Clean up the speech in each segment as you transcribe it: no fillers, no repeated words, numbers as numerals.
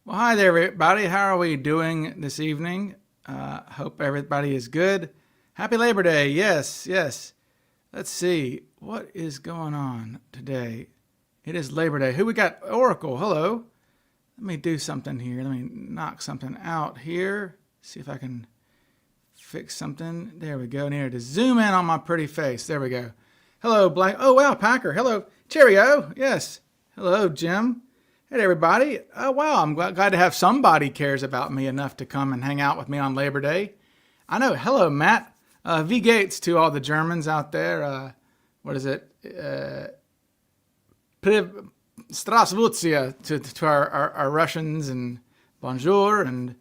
Well, hi there, everybody. How are we doing this evening? Hope everybody is good. Happy Labor Day. Yes, yes. Let's see. What is going on today? It is Labor Day. Who we got? Oracle. Hello. Let me do something here. Let me knock something out here. See if I can fix something. There we go. I need to zoom in on my pretty face. There we go. Hello, Black. Oh, wow, Packer. Hello. Cheerio. Yes. Hello, Jim. Hey, everybody. Oh, wow. I'm glad to have somebody cares about me enough to come and hang out with me on Labor Day. I know. Hello, Matt. V. Gates to all the Germans out there. What is it? Strasvutia to our Russians, and bonjour, and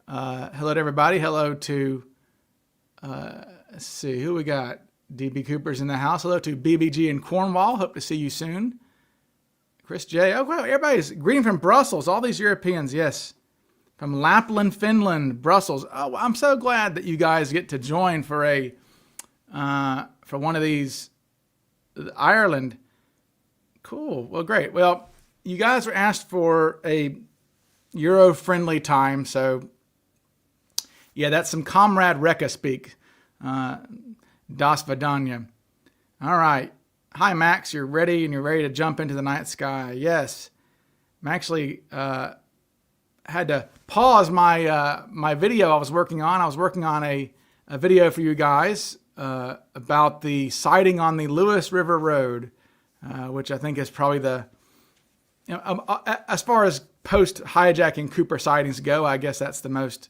hello to everybody. Hello to, let's see, who we got? DB Cooper's in the house. Hello to BBG in Cornwall. Hope to see you soon. Chris J. Oh, wow, everybody's greeting from Brussels. All these Europeans, yes. From Lapland, Finland, Brussels. Oh, I'm so glad that you guys get to join for one of these. Ireland. Cool. Well, great. Well, you guys were asked for a Euro-friendly time, so yeah, that's some Comrade Rekka speak. Das Vidanya. All right. Hi, Max. You're ready, and you're ready to jump into the night sky. Yes. I'm actually had to pause my video I was working on. I was working on a video for you guys about the sighting on the Lewis River Road, which I think is probably the, as far as post-hijacking Cooper sightings go, I guess that's the most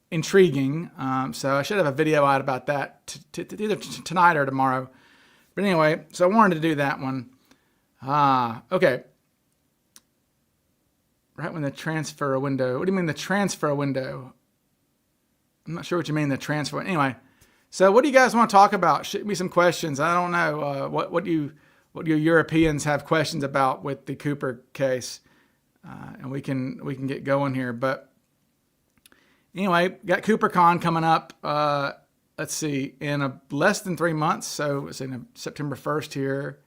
intriguing. So I should have a video out about that either tonight or tomorrow. But anyway, so I wanted to do that one. Okay. Right when the transfer window. What do you mean the transfer window? I'm not sure what you mean the transfer. Anyway, so what do you guys want to talk about? Shoot me some questions. I don't know what you Europeans have questions about with the Cooper case, and we can get going here. But anyway, got CooperCon coming up. Let's see, in less than 3 months. So it's in September 1st here.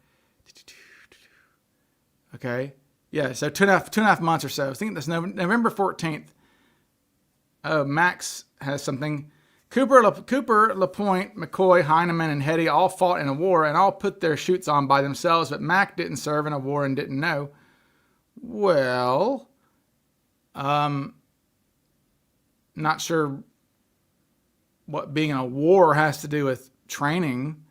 Okay. Yeah, so two and a half months or so. I think that's November 14th. Oh, Max has something. Cooper, LaPointe, McCoy, Heinemann, and Hetty all fought in a war and all put their chutes on by themselves, but Mac didn't serve in a war and didn't know. Well, not sure what being in a war has to do with training,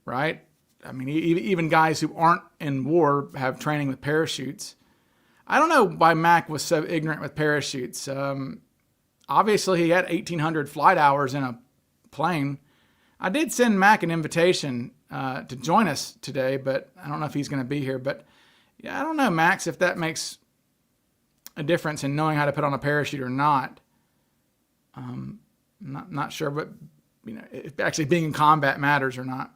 right? I mean, even guys who aren't in war have training with parachutes. I don't know why Mac was so ignorant with parachutes. Obviously, he had 1,800 flight hours in a plane. I did send Mac an invitation to join us today, but I don't know if he's going to be here. But yeah, I don't know, Max, if that makes a difference in knowing how to put on a parachute or not. Not sure, but if actually being in combat matters or not.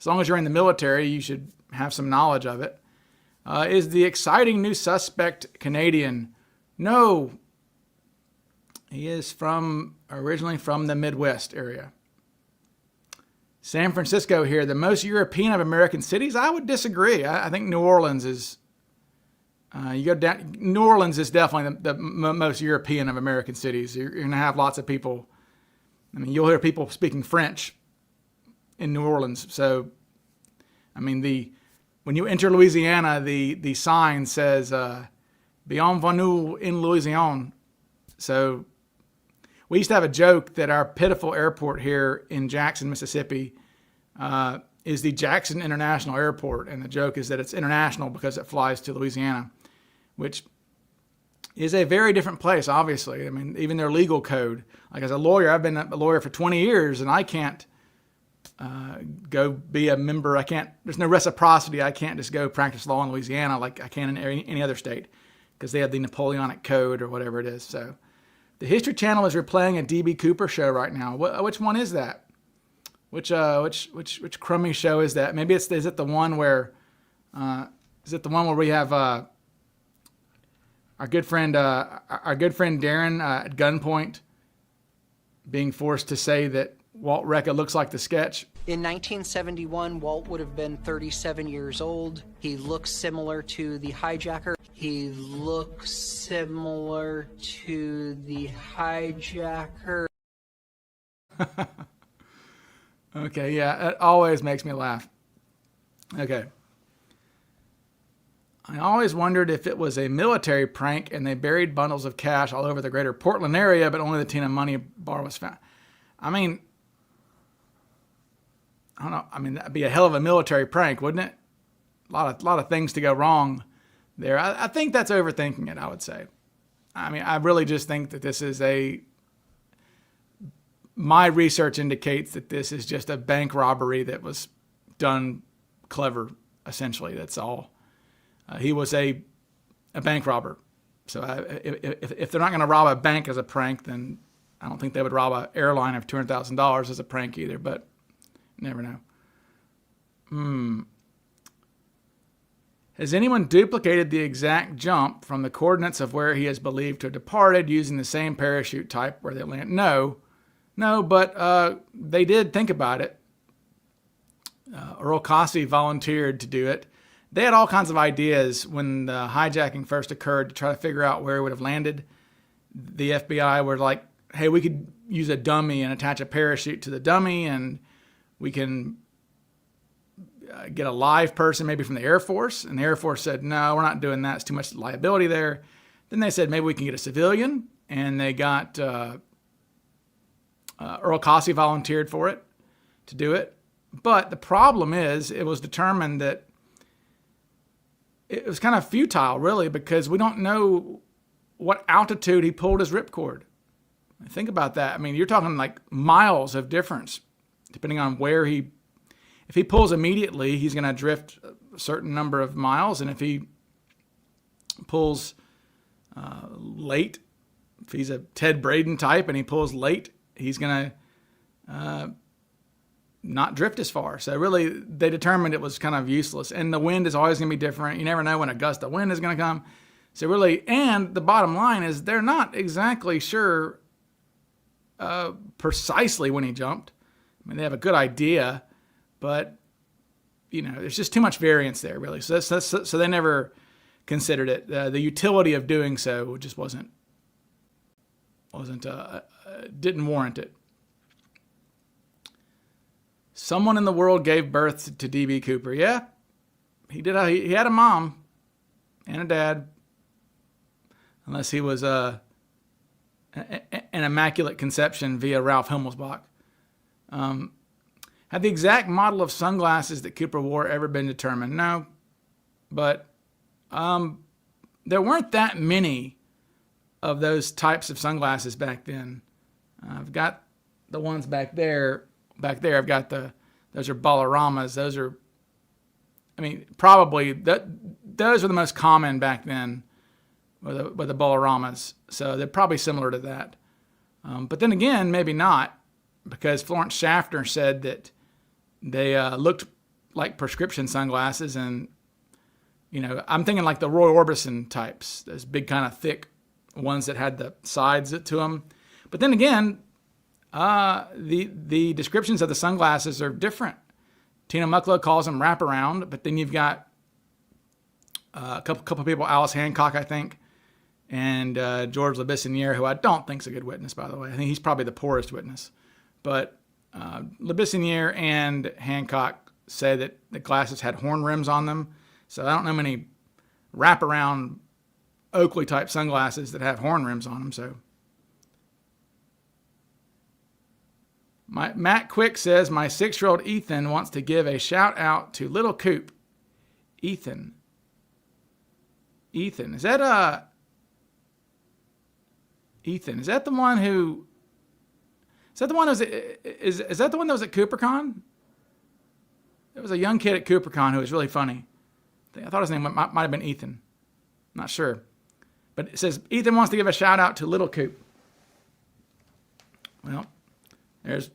As long as you're in the military, you should have some knowledge of it. Is the exciting new suspect Canadian? No. He is originally from the Midwest area. San Francisco here, the most European of American cities? I would disagree. I think New Orleans is, you go down, New Orleans is definitely the most European of American cities. You're going to have lots of people. I mean, you'll hear people speaking French in New Orleans. So, I mean, when you enter Louisiana, the sign says, Bienvenue in Louisiane. So, we used to have a joke that our pitiful airport here in Jackson, Mississippi, is the Jackson International Airport. And the joke is that it's international because it flies to Louisiana, which is a very different place, obviously. I mean, even their legal code. Like, as a lawyer, I've been a lawyer for 20 years, and I can't go be a member. There's no reciprocity. I can't just go practice law in Louisiana like I can in any other state because they have the Napoleonic Code or whatever it is. So the History Channel is replaying a DB Cooper show right now. Which one is that? Which crummy show is that? Maybe is it the one where we have our good friend Darren at gunpoint being forced to say that Walt Rekka looks like the sketch? In 1971, Walt would have been 37 years old. He looks similar to the hijacker. He looks similar to the hijacker. Okay, yeah, it always makes me laugh. Okay. I always wondered if it was a military prank and they buried bundles of cash all over the greater Portland area, but only the Tina money bar was found. I mean, I don't know. I mean, that'd be a hell of a military prank, wouldn't it? A lot of things to go wrong there. I think that's overthinking it, I would say. I mean, I really just think that this is my research indicates that this is just a bank robbery that was done clever, essentially. That's all. He was a bank robber. So if they're not going to rob a bank as a prank, then I don't think they would rob an airline of $200,000 as a prank either, but you never know. Has anyone duplicated the exact jump from the coordinates of where he is believed to have departed using the same parachute type where they land? No, but they did think about it. Earl Cossey volunteered to do it. They had all kinds of ideas when the hijacking first occurred to try to figure out where it would have landed. The FBI were like, hey, we could use a dummy and attach a parachute to the dummy, and we can get a live person maybe from the Air Force. And the Air Force said, no, we're not doing that. It's too much liability there. Then they said, maybe we can get a civilian. And they got Earl Cossey volunteered for it, to do it. But the problem is it was determined that it was kind of futile, really, because we don't know what altitude he pulled his ripcord. Think about that. I mean, you're talking like miles of difference, depending on where if he pulls immediately, he's going to drift a certain number of miles. And if he pulls late, if he's a Ted Braden type and he pulls late, he's going to not drift as far. So really, they determined it was kind of useless. And the wind is always going to be different. You never know when a gust of wind is going to come. So really, and the bottom line is they're not exactly sure precisely when he jumped. I mean, they have a good idea, but there's just too much variance there, really. So so they never considered it. The utility of doing so just didn't warrant it. Someone in the world gave birth to D.B. Cooper. Yeah, he did. He had a mom and a dad, unless he was an immaculate conception via Ralph Himmelsbach. Had the exact model of sunglasses that Cooper wore ever been determined? No, but there weren't that many of those types of sunglasses back then. I've got the ones back there. I've got those are Ballaramas. Those are, I mean, probably those were the most common back then, with the Ballaramas. So they're probably similar to that. But then again, maybe not, because Florence Schaffner said that they looked like prescription sunglasses, and I'm thinking like the Roy Orbison types, those big kind of thick ones that had the sides to them. But then again, the descriptions of the sunglasses are different. Tina Mucklow calls them wraparound, but then you've got a couple people, Alice Hancock, I think, and George Lebissoniere, who I don't think is a good witness, by the way. I think he's probably the poorest witness. But Lebissoniere and Hancock say that the glasses had horn rims on them. So I don't know many wraparound Oakley-type sunglasses that have horn rims on them. So Matt Quick says, my 6-year-old Ethan wants to give a shout out to little Coop. Ethan, is that Ethan, is that the one who? Is that the one that was? Is that the one that was at CooperCon? There was a young kid at CooperCon who was really funny. I thought his name might have been Ethan. I'm not sure, but it says Ethan wants to give a shout out to little Coop. Well, there's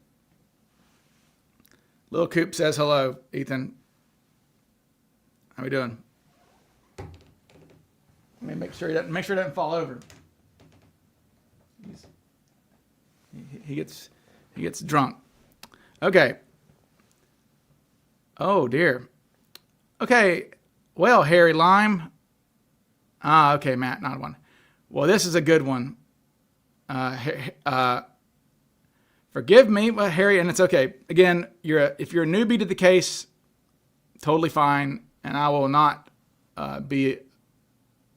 little Coop says hello, Ethan. How we doing? Let me make sure he doesn't fall over. He gets drunk. Okay. Oh dear. Okay. Well, Harry Lime, Okay, Matt, not one. Well, this is a good one. Forgive me, Harry, and it's okay. Again, if you're a newbie to the case, totally fine, and I will not be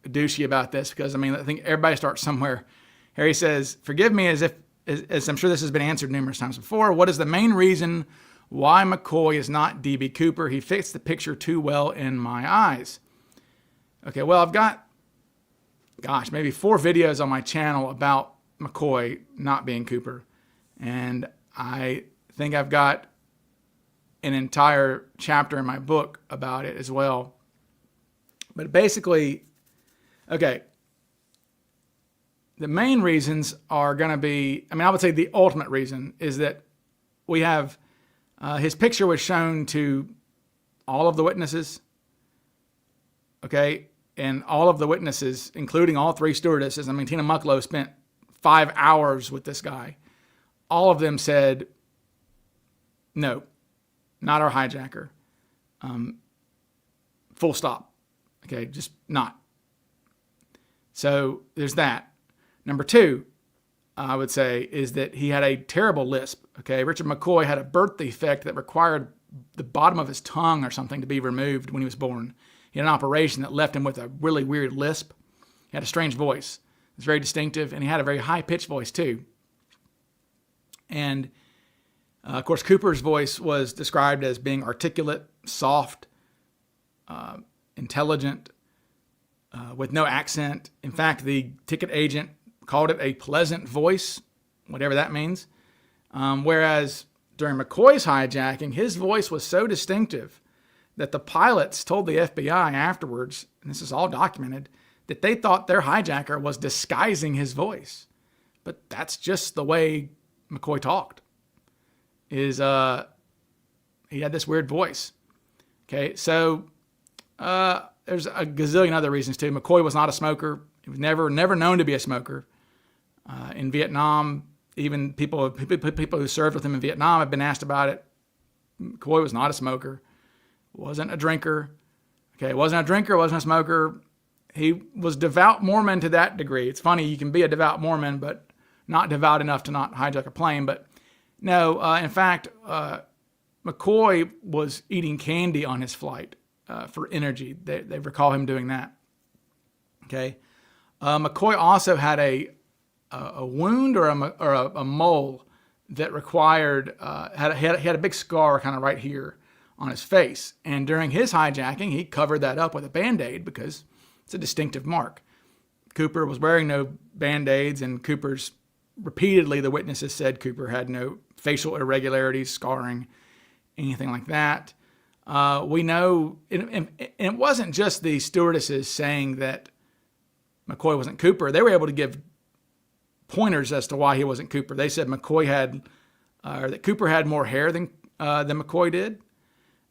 douchey about this because I think everybody starts somewhere. Harry says, "Forgive me, as I'm sure this has been answered numerous times before. What is the main reason why McCoy is not D.B. Cooper? He fits the picture too well in my eyes." Okay, well, I've got, maybe 4 videos on my channel about McCoy not being Cooper. And I think I've got an entire chapter in my book about it as well. But basically, okay, the main reasons are going to be, I would say the ultimate reason is that we have, his picture was shown to all of the witnesses, okay? And all of the witnesses, including all 3 stewardesses, Tina Mucklow spent 5 hours with this guy. All of them said, no, not our hijacker. Full stop. Okay, just not. So there's that. Number 2, I would say, is that he had a terrible lisp. Okay, Richard McCoy had a birth defect that required the bottom of his tongue or something to be removed when he was born. He had an operation that left him with a really weird lisp. He had a strange voice. It was very distinctive, and he had a very high-pitched voice too. And, of course, Cooper's voice was described as being articulate, soft, intelligent, with no accent. In fact, the ticket agent called it a pleasant voice, whatever that means. Whereas during McCoy's hijacking, his voice was so distinctive that the pilots told the FBI afterwards, and this is all documented, that they thought their hijacker was disguising his voice. But that's just the way McCoy talked. He had this weird voice. Okay, so there's a gazillion other reasons too. McCoy was not a smoker. He was never known to be a smoker. In Vietnam, even people who served with him in Vietnam have been asked about it. McCoy was not a smoker. Wasn't a drinker. Okay, wasn't a drinker, wasn't a smoker. He was devout Mormon to that degree. It's funny, you can be a devout Mormon, but not devout enough to not hijack a plane. But no, in fact, McCoy was eating candy on his flight for energy. They recall him doing that. Okay, McCoy also had a wound or a mole that required he had a big scar kind of right here on his face, and during his hijacking, he covered that up with a Band-Aid because it's a distinctive mark. Cooper was wearing no Band-Aids, and repeatedly the witnesses said Cooper had no facial irregularities, scarring, anything like that. We know, and it wasn't just the stewardesses saying that McCoy wasn't Cooper. They were able to give pointers as to why he wasn't Cooper. They said that Cooper had more hair than McCoy did.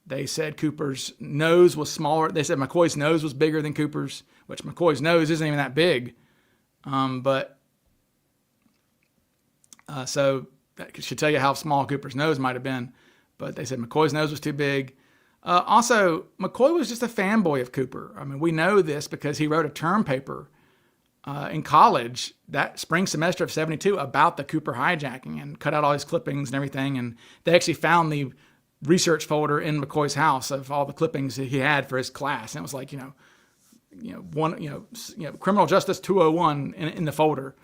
They said Cooper's nose was smaller. They said McCoy's nose was bigger than Cooper's, which McCoy's nose isn't even that big. So that should tell you how small Cooper's nose might have been. But they said McCoy's nose was too big. Also, McCoy was just a fanboy of Cooper. We know this because he wrote a term paper in college that spring semester of 72 about the Cooper hijacking and cut out all his clippings and everything. And they actually found the research folder in McCoy's house of all the clippings that he had for his class. And it was like, criminal justice 201 in the folder.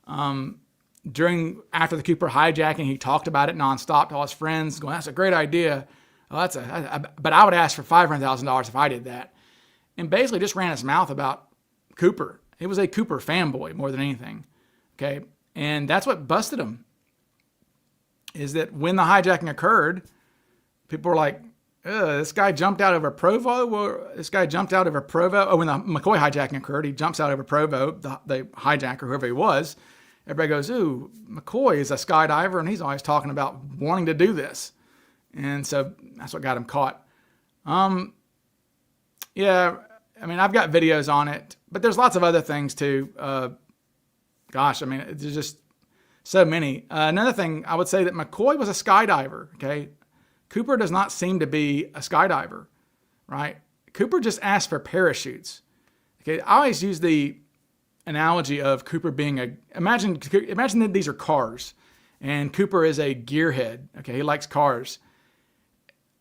After the Cooper hijacking, he talked about it nonstop to all his friends, going, "That's a great idea. But I would ask for $500,000 if I did that." And basically just ran his mouth about Cooper. He was a Cooper fanboy more than anything. Okay. And that's what busted him, is that when the hijacking occurred, people were like, this guy jumped out over Provo. When the McCoy hijacking occurred, he jumps out over Provo, the hijacker, whoever he was. Everybody goes, ooh, McCoy is a skydiver, and he's always talking about wanting to do this. And so that's what got him caught. I've got videos on it, but there's lots of other things too. There's just so many. Another thing, I would say that McCoy was a skydiver, okay? Cooper does not seem to be a skydiver, right? Cooper just asked for parachutes. Okay, I always use the analogy of Cooper being imagine that these are cars, and Cooper is a gearhead. Okay, he likes cars.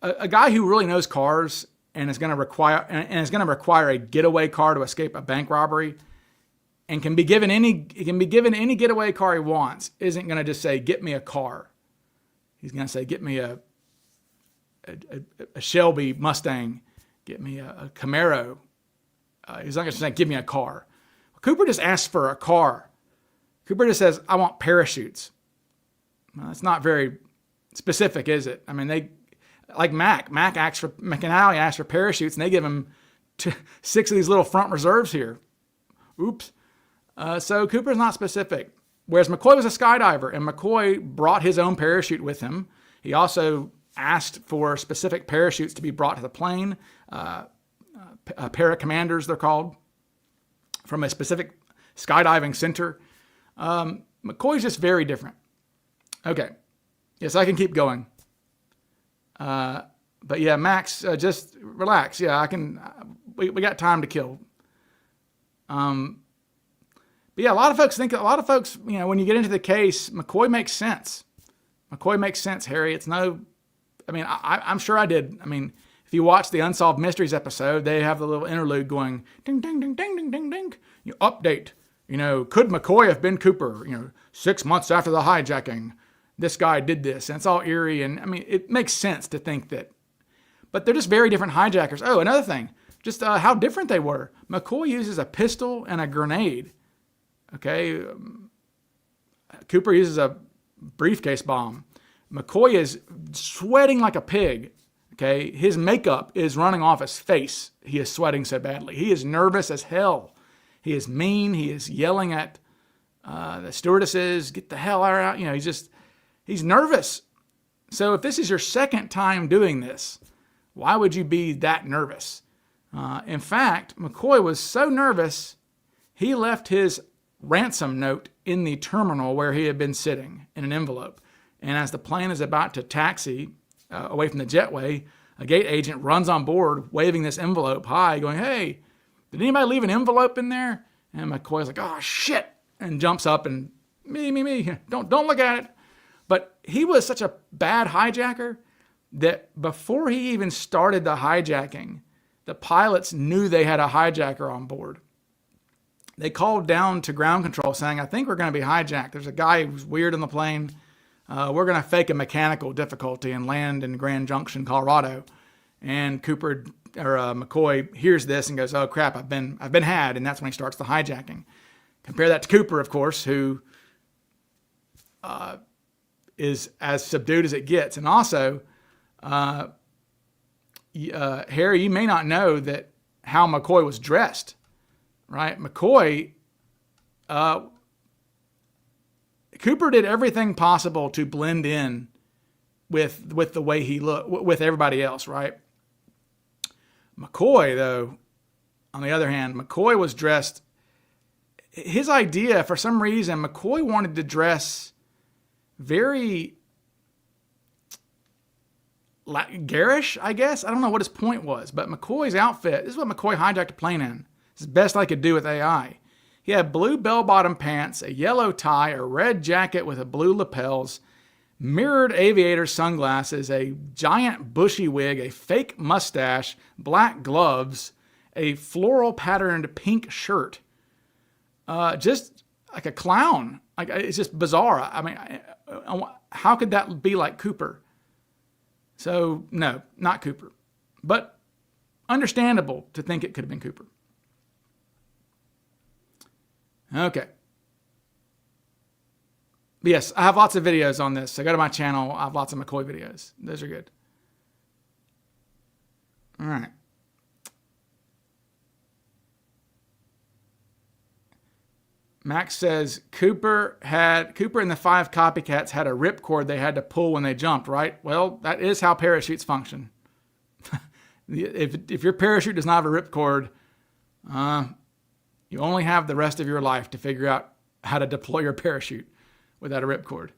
A guy who really knows cars and is going to require a getaway car to escape a bank robbery, and can be given any getaway car he wants, isn't going to just say, "Get me a car." He's going to say, "Get me a Shelby Mustang, get me a Camaro." He's not going to say, "Give me a car." Cooper just asks for a car. Cooper just says, "I want parachutes." Well, that's not very specific, is it? I mean, like Mac McAnally asks for parachutes, and they give him 6 of these little front reserves here. Oops. So Cooper's not specific. Whereas McCoy was a skydiver, and McCoy brought his own parachute with him. He also asked for specific parachutes to be brought to the plane. Paracommanders, they're called, from a specific skydiving center. McCoy's just very different. Okay. Yes, I can keep going. But yeah, Max, just relax. Yeah, I can. We got time to kill. But yeah, a lot of folks, when you get into the case, McCoy makes sense. McCoy makes sense, Harry. It's no, I mean, I'm sure I did. I mean, if you watch the Unsolved Mysteries episode, they have the little interlude going ding, ding, ding, ding, ding, ding, ding. Update. Could McCoy have been Cooper? 6 months after the hijacking, this guy did this, and it's all eerie. And I mean, it makes sense to think that, but they're just very different hijackers. Oh, another thing, just how different they were. McCoy uses a pistol and a grenade. Okay. Cooper uses a briefcase bomb. McCoy is sweating like a pig. Okay. His makeup is running off his face. He is sweating so badly. He is nervous as hell. He is mean. He is yelling at the stewardesses, "Get the hell out." He's nervous. So if this is your second time doing this, why would you be that nervous? In fact, McCoy was so nervous, he left his ransom note in the terminal where he had been sitting in an envelope. And as the plane is about to taxi away from the jetway, a gate agent runs on board waving this envelope high, going, "Hey, did anybody leave an envelope in there?" And McCoy's like, "Oh, shit," and jumps up and, me, don't look at it. But he was such a bad hijacker that before he even started the hijacking, the pilots knew they had a hijacker on board. They called down to ground control saying, "I think we're going to be hijacked. There's a guy who's weird on the plane. We're going to fake a mechanical difficulty and land in Grand Junction, Colorado." And McCoy hears this and goes, "Oh crap, I've been had," and that's when he starts the hijacking. Compare that to Cooper, of course, who is as subdued as it gets. And also, Harry, you may not know that how McCoy was dressed. Right? McCoy, Cooper did everything possible to blend in with the way he looked, with everybody else, right? McCoy, though, on the other hand, McCoy was dressed, his idea, for some reason, McCoy wanted to dress very garish, I guess. I don't know what his point was, but McCoy's outfit, this is what McCoy hijacked a plane in. It's the best I could do with AI. He had blue bell-bottom pants, a yellow tie, a red jacket with a blue lapels, mirrored aviator sunglasses, a giant bushy wig, a fake mustache, black gloves, a floral patterned pink shirt. Just like a clown. Like, it's just bizarre. I mean, how could that be like Cooper? So, no, not Cooper. But understandable to think it could have been Cooper. Okay. But yes, I have lots of videos on this. So go to my channel. I have lots of McCoy videos. Those are good. All right. Max says Cooper and the 5 copycats had a ripcord they had to pull when they jumped, right? Well, that is how parachutes function. If your parachute does not have a ripcord, you only have the rest of your life to figure out how to deploy your parachute without a ripcord.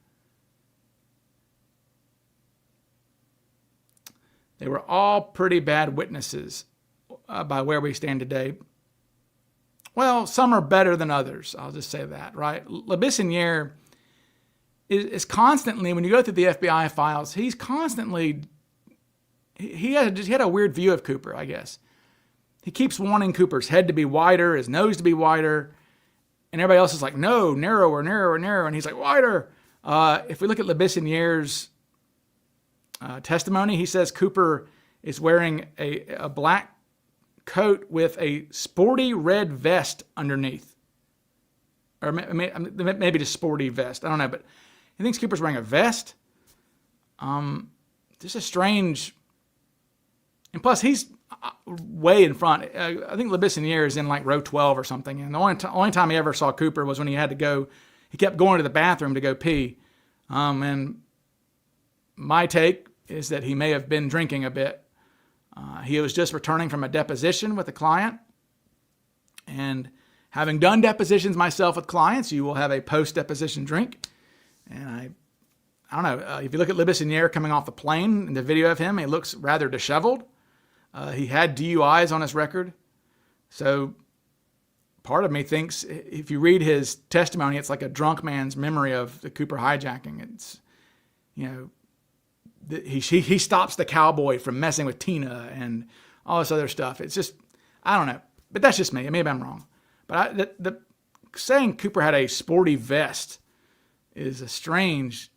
They were all pretty bad witnesses by where we stand today. well, some are better than others. I'll just say that, right? Lebissonier is constantly, when you go through the FBI files, he had a weird view of Cooper, I guess. He keeps wanting Cooper's head to be wider, his nose to be wider, and everybody else is like, no, narrower, narrower, narrower, and he's like, wider. If we look at Lebissonier's testimony, he says Cooper is wearing a black coat with a sporty red vest underneath. Or maybe just sporty vest. I don't know, but he thinks Cooper's wearing a vest. Just a strange... And plus, he's way in front. I think Lebissonier is in like row 12 or something. And the only time he ever saw Cooper was when he had to go... He kept going to the bathroom to go pee. And my take is that he may have been drinking a bit. He was just returning from a deposition with a client. And having done depositions myself with clients, you will have a post-deposition drink. And I don't know, if you look at Lebissonier coming off the plane in the video of him, he looks rather disheveled. He had DUIs on his record. So part of me thinks if you read his testimony, it's like a drunk man's memory of the Cooper hijacking. It's, he stops the cowboy from messing with Tina and all this other stuff. It's just, I don't know. But that's just me. Maybe I'm wrong. But saying Cooper had a sporty vest is a strange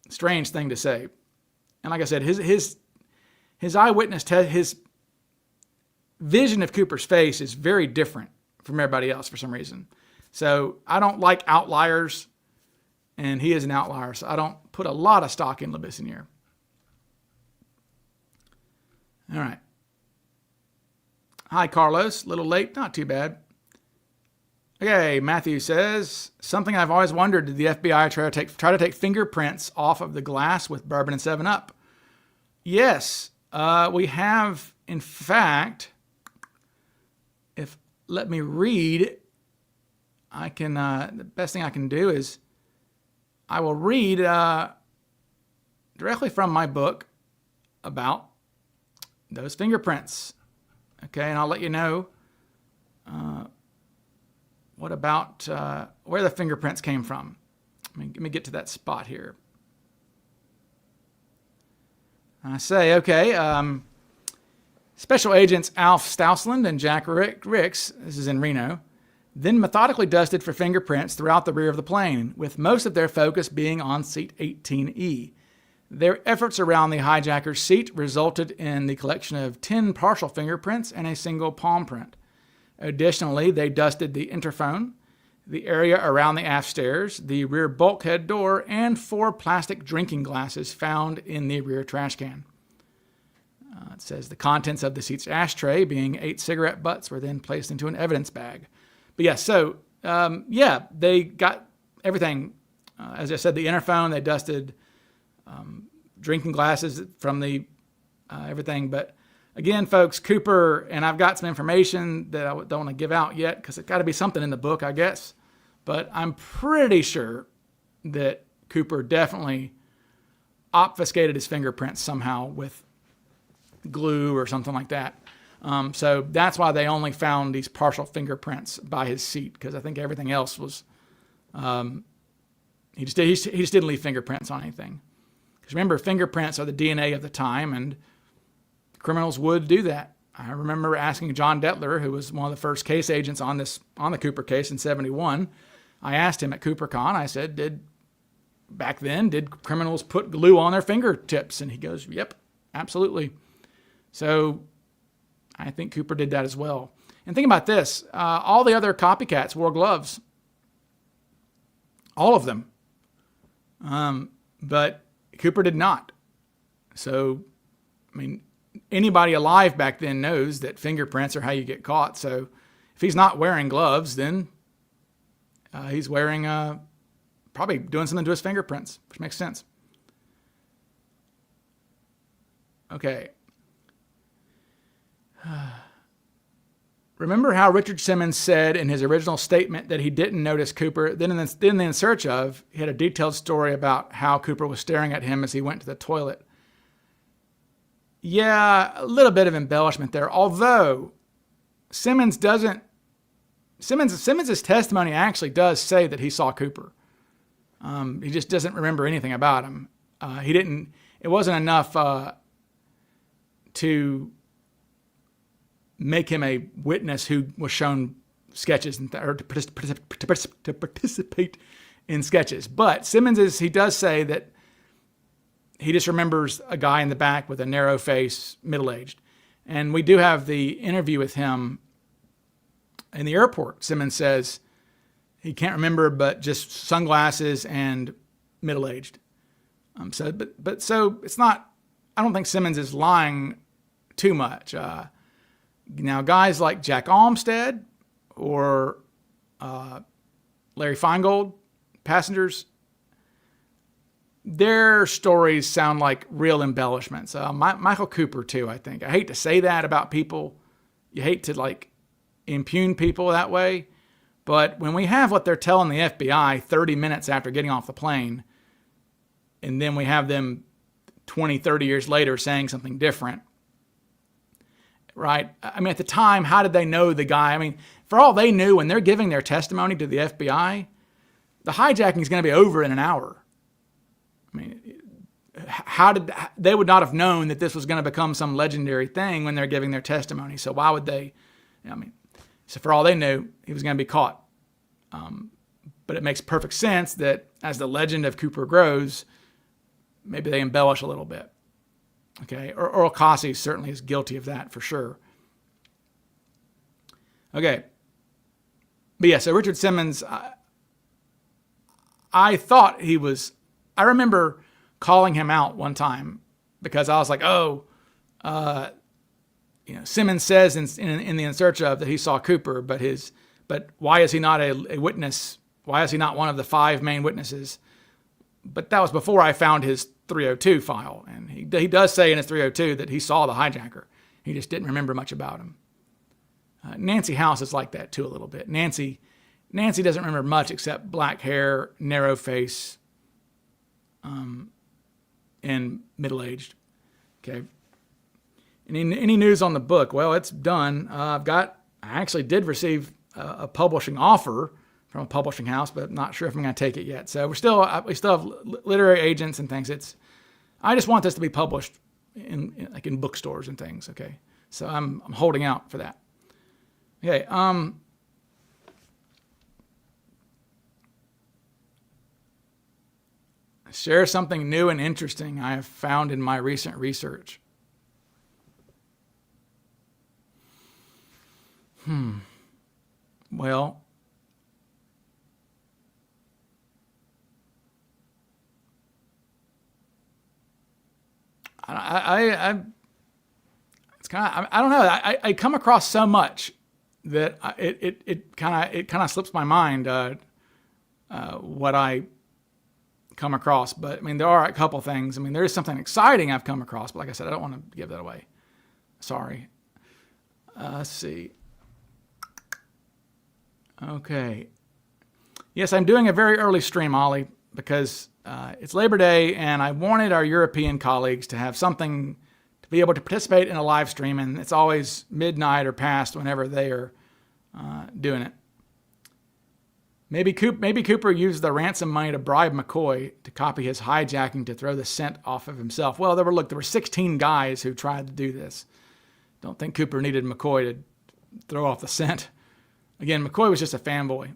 thing to say. And like I said, his eyewitness his vision of Cooper's face is very different from everybody else for some reason. So I don't like outliers, and he is an outlier. So I don't put a lot of stock in Lebissonier. All right. Hi, Carlos. A little late. Not too bad. Okay, Matthew says, something I've always wondered, did the FBI try to take fingerprints off of the glass with bourbon and 7-Up? Yes, we have, in fact, let me read, I can, the best thing I can do is, I will read directly from my book about those fingerprints. Okay, and I'll let you know what about where the fingerprints came from. Let me get to that spot here. I say, okay, Special Agents Alf Stousland and Jack Ricks, this is in Reno, then methodically dusted for fingerprints throughout the rear of the plane, with most of their focus being on seat 18E. Their efforts around the hijacker's seat resulted in the collection of 10 partial fingerprints and a single palm print. Additionally, they dusted the interphone, the area around the aft stairs, the rear bulkhead door, and 4 plastic drinking glasses found in the rear trash can. It says the contents of the seat's ashtray, being 8 cigarette butts, were then placed into an evidence bag. But yeah, so, they got everything. As I said, the interphone, they dusted drinking glasses from the everything. But again, folks, Cooper, and I've got some information that I don't want to give out yet because it's got to be something in the book, I guess. But I'm pretty sure that Cooper definitely obfuscated his fingerprints somehow with glue or something like that. So that's why they only found these partial fingerprints by his seat, because I think everything else was, he just didn't leave fingerprints on anything. Because remember, fingerprints are the DNA of the time, and criminals would do that. I remember asking John Detler, who was one of the first case agents on the Cooper case in 1971. I asked him at CooperCon, I said, back then, did criminals put glue on their fingertips? And he goes, yep, absolutely. So I think Cooper did that as well. And think about this. All the other copycats wore gloves. All of them. But Cooper did not. So, I mean, anybody alive back then knows that fingerprints are how you get caught. So if he's not wearing gloves, then he's wearing, probably doing something to his fingerprints, which makes sense. Okay. Remember how Richard Simmons said in his original statement that he didn't notice Cooper, then in search of, he had a detailed story about how Cooper was staring at him as he went to the toilet. Yeah, a little bit of embellishment there, although Simmons doesn't Simmons's testimony actually does say that he saw Cooper. He just doesn't remember anything about him. It wasn't enough to make him a witness who was shown sketches or to participate in sketches. But he does say that he just remembers a guy in the back with a narrow face, middle-aged. And we do have the interview with him in the airport. Simmons says he can't remember, but just sunglasses and middle-aged. So it's not, I don't think Simmons is lying too much. Now, guys like Jack Olmsted or Larry Feingold, passengers, their stories sound like real embellishments. Michael Cooper, too, I think. I hate to say that about people. You hate to, like, impugn people that way. But when we have what they're telling the FBI 30 minutes after getting off the plane, and then we have them 20, 30 years later saying something different, right? I mean, at the time, how did they know the guy? I mean, for all they knew, when they're giving their testimony to the FBI, the hijacking is going to be over in an hour. I mean, they would not have known that this was going to become some legendary thing when they're giving their testimony. So why would they? So for all they knew, he was going to be caught. But it makes perfect sense that as the legend of Cooper grows, maybe they embellish a little bit. Okay, Earl Cossey certainly is guilty of that for sure. Okay, but yeah, so Richard Simmons, I thought he was. I remember calling him out one time because I was like, Simmons says in the In Search Of that he saw Cooper, but why is he not a witness? Why is he not one of the 5 main witnesses? But that was before I found his 302 file, and he does say in his 302 that he saw the hijacker. He just didn't remember much about him. Nancy House is like that too a little bit. Nancy doesn't remember much except black hair, narrow face, and middle-aged. Okay. Any news on the book? Well, it's done. I actually did receive a publishing offer from a publishing house, but I'm not sure if I'm going to take it yet. So we still have literary agents and things. I just want this to be published in bookstores and things. Okay. So I'm holding out for that. Okay. Share something new and interesting I have found in my recent research. Well, it's kind of, I don't know. I come across so much that it kind of slips my mind what I come across. But I mean, there are a couple things. I mean, there is something exciting I've come across, but like I said, I don't want to give that away. Sorry. Let's see. Okay. Yes, I'm doing a very early stream, Ollie, because it's Labor Day, and I wanted our European colleagues to have something to be able to participate in a live stream, and it's always midnight or past whenever they are doing it. Maybe Cooper used the ransom money to bribe McCoy to copy his hijacking to throw the scent off of himself. Well, there were 16 guys who tried to do this. Don't think Cooper needed McCoy to throw off the scent. Again, McCoy was just a fanboy.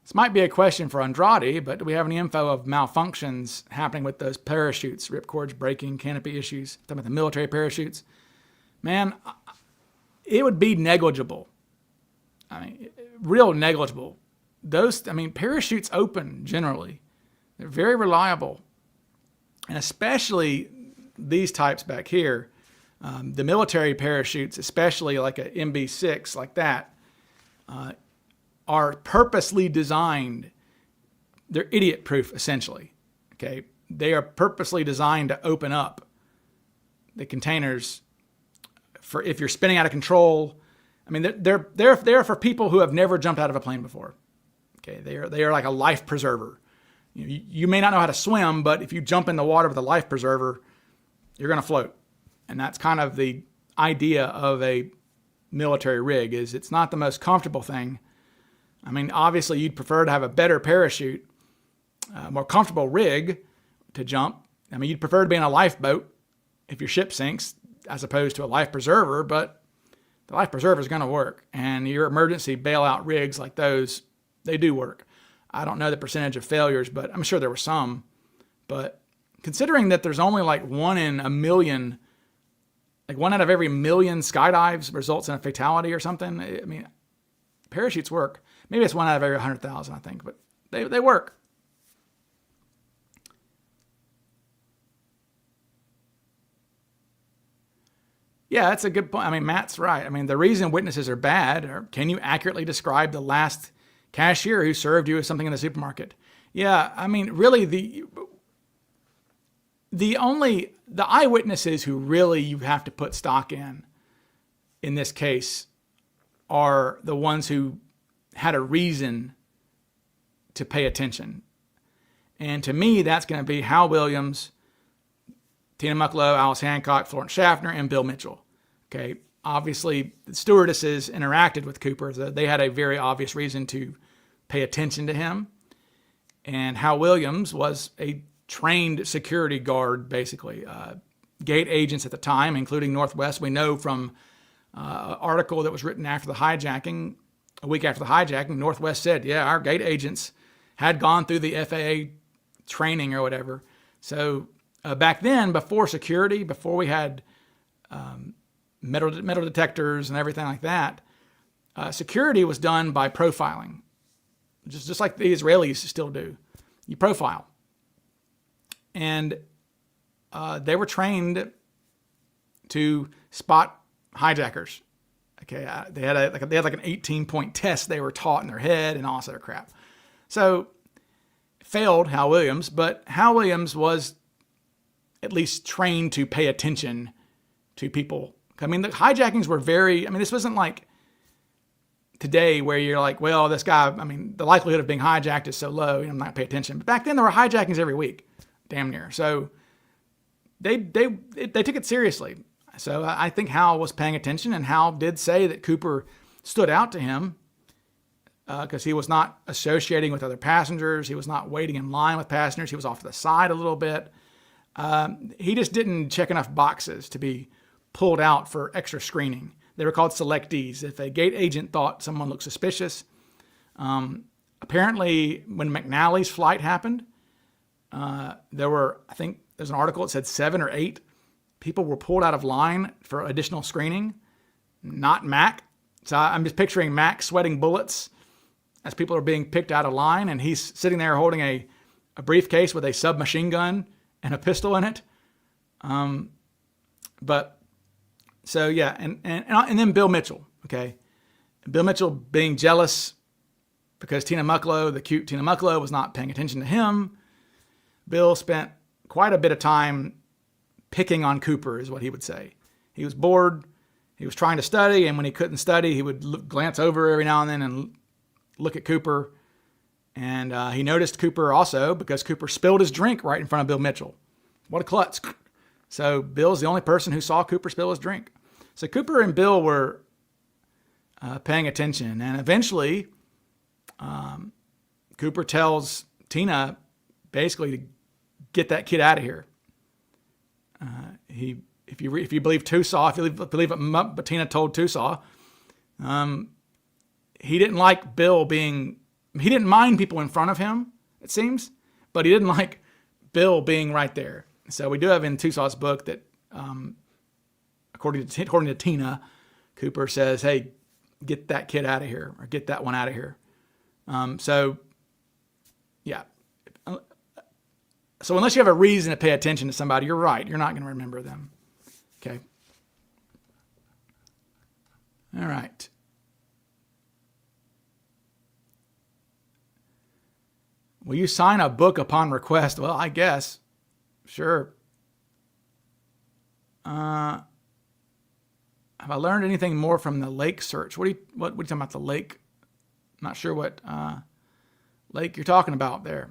This might be a question for Andrade, but do we have any info of malfunctions happening with those parachutes, ripcords breaking, canopy issues? Talking about the military parachutes. Man, it would be negligible. I mean, real negligible. Parachutes open generally. They're very reliable. And especially these types back here. The military parachutes, especially like a MB6 like that, are purposely designed. They're idiot-proof, essentially. Okay, they are purposely designed to open up the containers for if you're spinning out of control. I mean, they're for people who have never jumped out of a plane before. Okay, they are like a life preserver. You may not know how to swim, but if you jump in the water with a life preserver, you're going to float. And that's kind of the idea of a military rig is it's not the most comfortable thing. I mean, obviously you'd prefer to have a better parachute, more comfortable rig to jump. I mean, you'd prefer to be in a lifeboat if your ship sinks as opposed to a life preserver, but the life preserver is going to work. And your emergency bailout rigs like those, they do work. I don't know the percentage of failures, but I'm sure there were some. But considering that there's only like 1 in a million, like 1 out of every million skydives results in a fatality or something. I mean, parachutes work. Maybe it's 1 out of every 100,000, I think, but they work. Yeah, that's a good point. I mean, Matt's right. I mean, the reason witnesses are bad, or can you accurately describe the last cashier who served you with something in the supermarket? Yeah, I mean, really the eyewitnesses who really you have to put stock in this case are the ones who had a reason to pay attention. And to me, that's going to be Hal Williams, Tina Mucklow, Alice Hancock, Florence Schaffner, and Bill Mitchell. Okay, obviously the stewardesses interacted with Cooper. They had a very obvious reason to pay attention to him. And Hal Williams was a trained security guard, basically. Gate agents at the time, including Northwest, we know from an article that was written after the hijacking, a week after the hijacking, Northwest said, yeah, our gate agents had gone through the FAA training or whatever. So back then, before security, before we had metal detectors and everything like that, security was done by profiling, just like the Israelis still do. You profile. And they were trained to spot hijackers. Okay, they had like an 18-point test they were taught in their head and all sort of crap. So failed Hal Williams, but Hal Williams was at least trained to pay attention to people. I mean, the hijackings were this wasn't like today where you're like, well, this guy, I mean, the likelihood of being hijacked is so low, I'm not paying attention. But back then there were hijackings every week, damn near. So they took it seriously. So I think Hal was paying attention, and Hal did say that Cooper stood out to him because he was not associating with other passengers. He was not waiting in line with passengers. He was off to the side a little bit. He just didn't check enough boxes to be pulled out for extra screening. They were called selectees. If a gate agent thought someone looked suspicious, apparently when McNally's flight happened, there were, I think there's an article that said 7 or 8 people were pulled out of line for additional screening, not Mac. So I'm just picturing Mac sweating bullets as people are being picked out of line, and he's sitting there holding a briefcase with a submachine gun and a pistol in it. But so yeah, and then Bill Mitchell. Okay, Bill Mitchell being jealous because Tina Mucklow, the cute Tina Mucklow, was not paying attention to him. Bill spent quite a bit of time picking on Cooper, is what he would say. He was bored. He was trying to study, and when he couldn't study, he would glance over every now and then and look at Cooper. And he noticed Cooper also because Cooper spilled his drink right in front of Bill Mitchell. What a klutz. So Bill's the only person who saw Cooper spill his drink. So Cooper and Bill were paying attention. And eventually, Cooper tells Tina basically to get that kid out of here. If you believe Tusaw, if you believe what Tina told Tusaw, he didn't like Bill being, he didn't mind people in front of him, it seems, but he didn't like Bill being right there. So we do have in Tusaw's book that, according to Tina, Cooper says, hey, get that kid out of here, or get that one out of here. So, yeah. So unless you have a reason to pay attention to somebody, you're right. You're not going to remember them. Okay. All right. Will you sign a book upon request? Well, I guess. Sure. Have I learned anything more from the lake search? What are you talking about, the lake? I'm not sure what lake you're talking about there.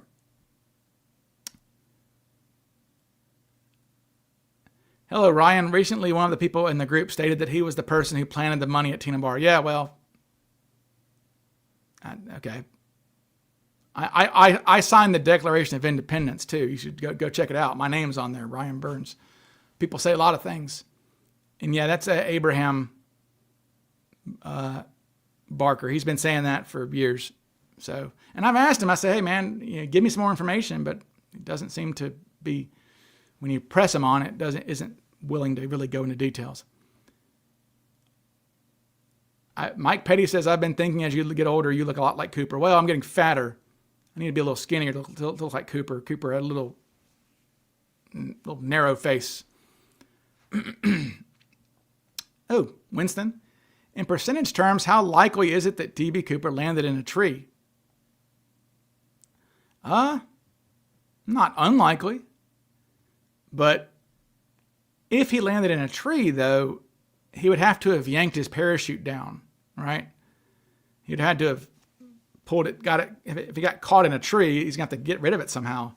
Hello, Ryan. Recently, one of the people in the group stated that he was the person who planted the money at Tina Bar. Yeah, well, okay. I signed the Declaration of Independence too. You should go check it out. My name's on there, Ryan Burns. People say a lot of things, and yeah, that's Abraham Barker. He's been saying that for years. So, and I've asked him. I say, hey man, give me some more information, but it doesn't seem to be. When you press him on it, isn't willing to really go into details. Mike Petty says, I've been thinking as you get older, you look a lot like Cooper. Well, I'm getting fatter. I need to be a little skinnier to look like Cooper. Cooper had a little narrow face. Oh, Winston. In percentage terms, how likely is it that D.B. Cooper landed in a tree? Not unlikely. But if he landed in a tree, though, he would have to have yanked his parachute down, right? He'd had to have pulled it, got it. If he got caught in a tree, he's going to have to get rid of it somehow.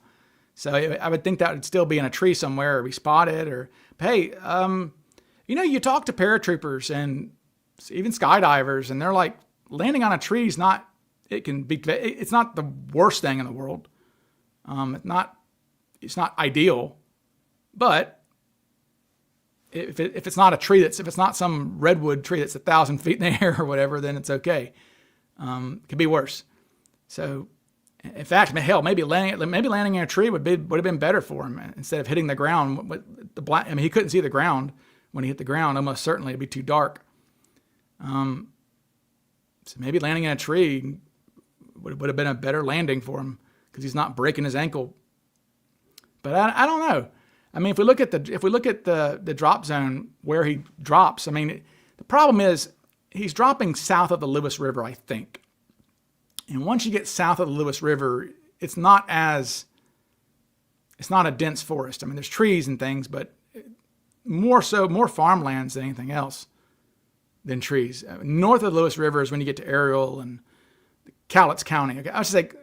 So I would think that would still be in a tree somewhere, or be spotted. Or hey, you talk to paratroopers and even skydivers, and they're like, landing on a tree is not. It's not the worst thing in the world. It's not ideal. But if it's not a tree if it's not some redwood tree that's 1,000 feet in the air or whatever, then it's okay. It could be worse. So, in fact, hell, maybe landing in a tree would have been better for him instead of hitting the ground. He couldn't see the ground when he hit the ground. Almost certainly it'd be too dark. So maybe landing in a tree would have been a better landing for him because he's not breaking his ankle. But I don't know. I mean, if we look at the drop zone where he drops, I mean, the problem is he's dropping south of the Lewis River, I think. And once you get south of the Lewis River, it's not a dense forest. I mean, there's trees and things, but more farmlands than anything else than trees. North of the Lewis River is when you get to Ariel and Cowlitz County. Okay, I was just like,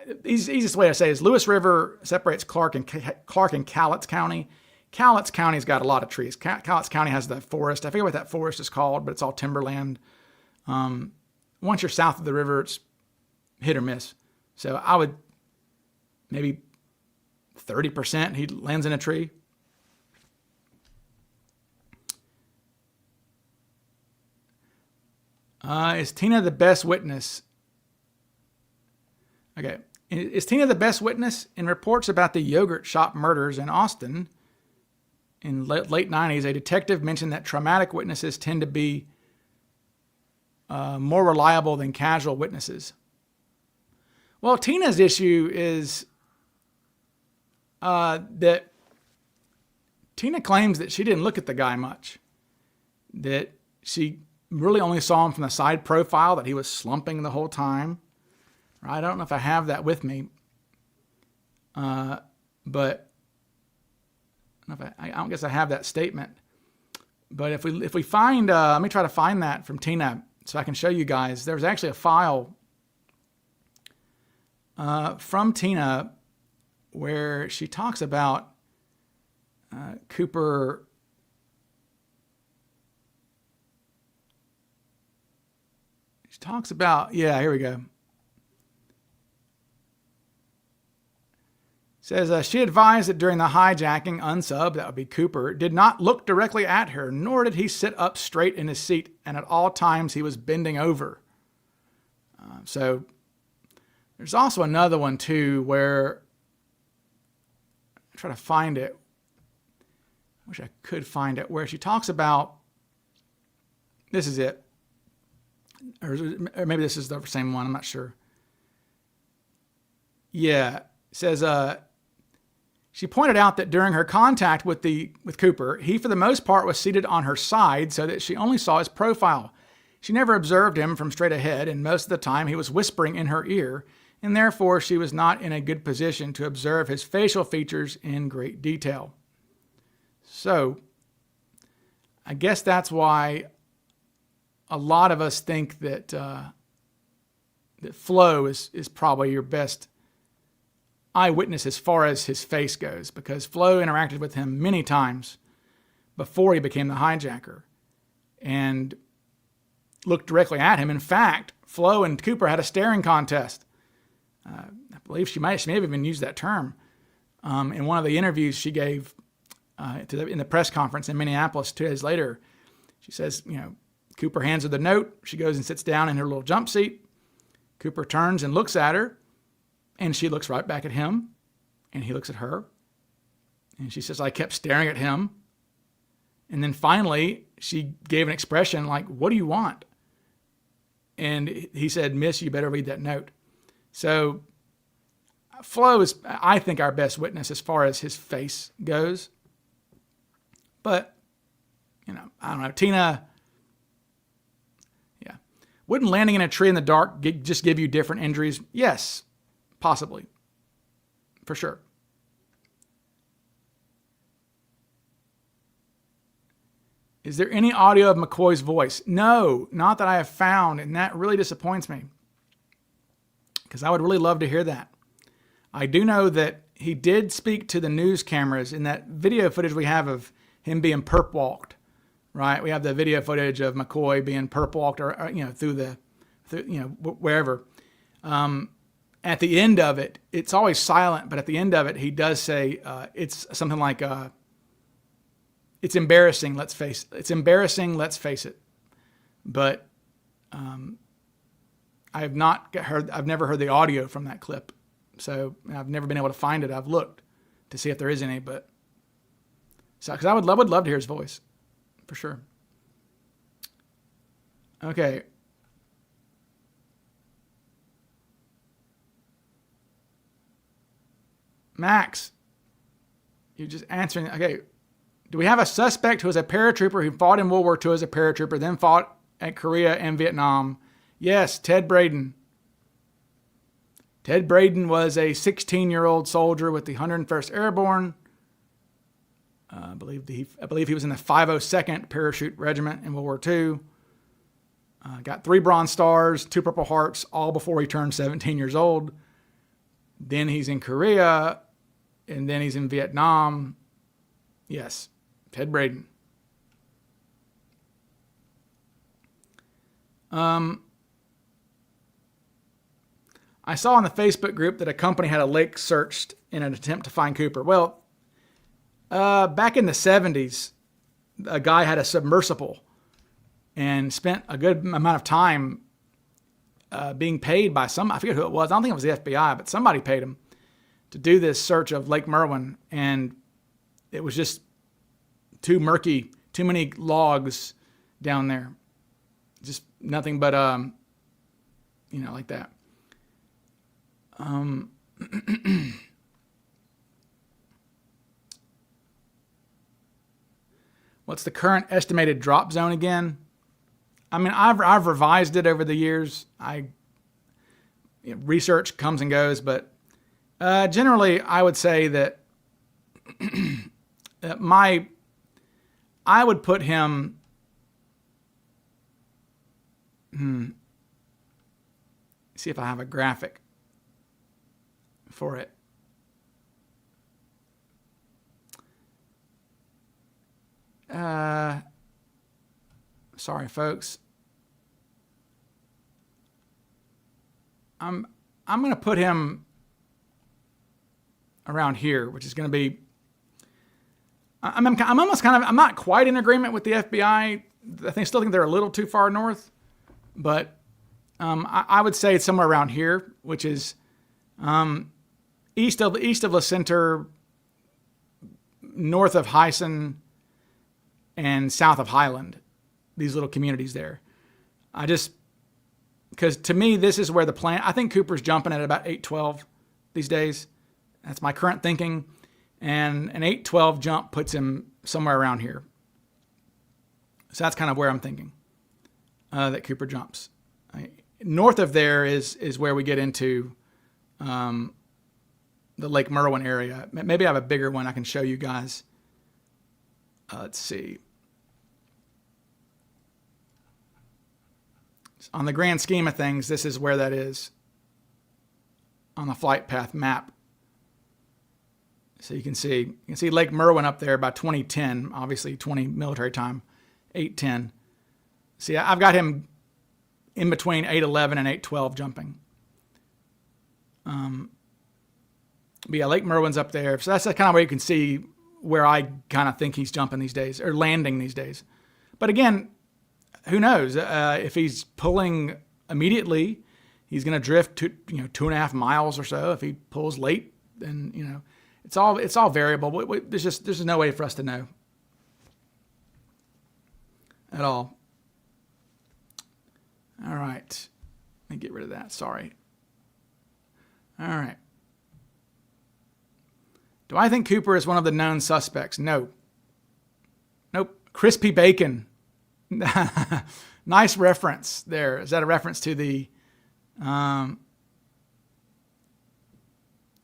the easiest way to say is Lewis River separates Clark and Cowlitz County. Cowlitz County's got a lot of trees. Cowlitz County has the forest. I forget what that forest is called, but it's all timberland. Once you're south of the river, it's hit or miss. So I would maybe 30% he lands in a tree. Is Tina the best witness? Okay. Is Tina the best witness? In reports about the yogurt shop murders in Austin in late 90s, a detective mentioned that traumatic witnesses tend to be more reliable than casual witnesses. Well, Tina's issue is that Tina claims that she didn't look at the guy much, that she really only saw him from the side profile, that he was slumping the whole time. I don't know if I have that with me, but I don't guess I have that statement. But if we find, let me try to find that from Tina so I can show you guys. There's actually a file from Tina where she talks about Cooper. She talks about, here we go. Says she advised that during the hijacking, unsub, that would be Cooper, did not look directly at her, nor did he sit up straight in his seat, and at all times he was bending over. So there's also another one too where I try to find it. I wish I could find it, where she talks about, this is it, or maybe this is the same one, I'm not sure. Yeah, it says she pointed out that during her contact with Cooper, he for the most part was seated on her side so that she only saw his profile. She never observed him from straight ahead, and most of the time he was whispering in her ear, and therefore she was not in a good position to observe his facial features in great detail. So, I guess that's why a lot of us think that that Flo is probably your best eyewitness as far as his face goes, because Flo interacted with him many times before he became the hijacker and looked directly at him. In fact, Flo and Cooper had a staring contest. I believe she may have even used that term in one of the interviews she gave in the press conference in Minneapolis 2 days later. She says, Cooper hands her the note. She goes and sits down in her little jump seat. Cooper turns and looks at her, and she looks right back at him, and he looks at her. And she says, I kept staring at him. And then finally, she gave an expression like, what do you want? And he said, Miss, you better read that note. So Flo is, I think, our best witness as far as his face goes. But, I don't know. Tina, yeah. Wouldn't landing in a tree in the dark just give you different injuries? Yes, possibly. For sure. Is there any audio of McCoy's voice? No, not that I have found, and that really disappoints me because I would really love to hear that. I do know that he did speak to the news cameras in that video footage we have of him being perp walked, right? We have the video footage of McCoy being perp walked or through wherever. At the end of it, it's always silent, but at the end of it, he does say it's something like, it's embarrassing, let's face it. It's embarrassing, let's face it. But I've never heard the audio from that clip. So I've never been able to find it. I've looked to see if there is any, but because I would love to hear his voice, for sure. Okay. Max, you're just answering. Okay. Do we have a suspect who is a paratrooper who fought in World War II as a paratrooper, then fought at Korea and Vietnam? Yes, Ted Braden. Ted Braden was a 16-year-old soldier with the 101st Airborne. I believe he was in the 502nd Parachute Regiment in World War II. Got 3 Bronze Stars, 2 Purple Hearts, all before he turned 17 years old. Then he's in Korea, and then he's in Vietnam. Yes, Ted Braden. I saw in the Facebook group that a company had a lake searched in an attempt to find Cooper. Well, back in the 70s, a guy had a submersible and spent a good amount of time being paid by I forget who it was. I don't think it was the FBI, but somebody paid him to do this search of Lake Merwin. And it was just too murky, too many logs down there. Just nothing but, like that. What's the current estimated drop zone again? I mean, I've revised it over the years. Research comes and goes, but generally, I would say that I would put him. See if I have a graphic for it. Sorry, folks. I'm going to put him around here, which is going to be. I'm almost kind of. I'm not quite in agreement with the FBI. Still think they're a little too far north, but I would say it's somewhere around here, which is east of La Center, north of Hyson, and south of Highland. These little communities there. Because to me, this is where the plan. I think Cooper's jumping at about 812 these days. That's my current thinking, and an 812 jump puts him somewhere around here. So that's kind of where I'm thinking that Cooper jumps. North of there is where we get into the Lake Merwin area. Maybe I have a bigger one I can show you guys. Let's see. On the grand scheme of things, this is where that is on the flight path map. So you can see Lake Merwin up there by 2010, obviously 20 military time, 8:10. See, I've got him in between 8:11 and 8:12 jumping. But yeah, Lake Merwin's up there. So that's kind of where you can see where I kind of think he's jumping these days, or landing these days. But again, who knows? If he's pulling immediately, he's going to drift to 2.5 miles or so. If he pulls late, then it's all variable. There's no way for us to know at all. All right, let me get rid of that. Sorry. All right. Do I think Cooper is one of the known suspects? No. Nope. Crispy bacon. Nice reference there. Is that a reference to the? Yeah,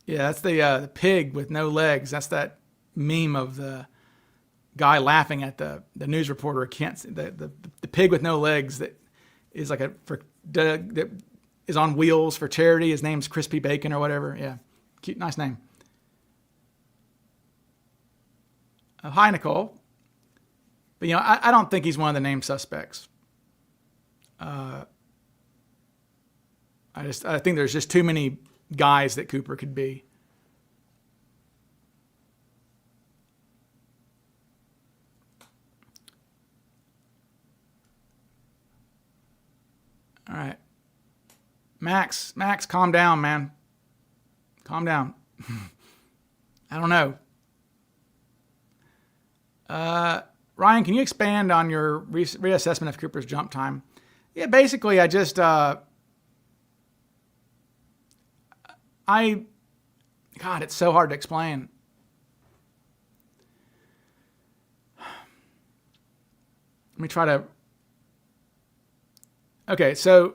that's the pig with no legs. That's that meme of the guy laughing at the news reporter. The pig with no legs that is like that is on wheels for charity. His name's Crispy Bacon or whatever. Yeah, cute, nice name. Hi, Nicole. But I don't think he's one of the named suspects. I think there's just too many guys that Cooper could be. All right. Max, calm down, man. Calm down. I don't know. Ryan, can you expand on your reassessment of Cooper's jump time? Yeah, basically, I just, God, it's so hard to explain. Let me try to, okay, so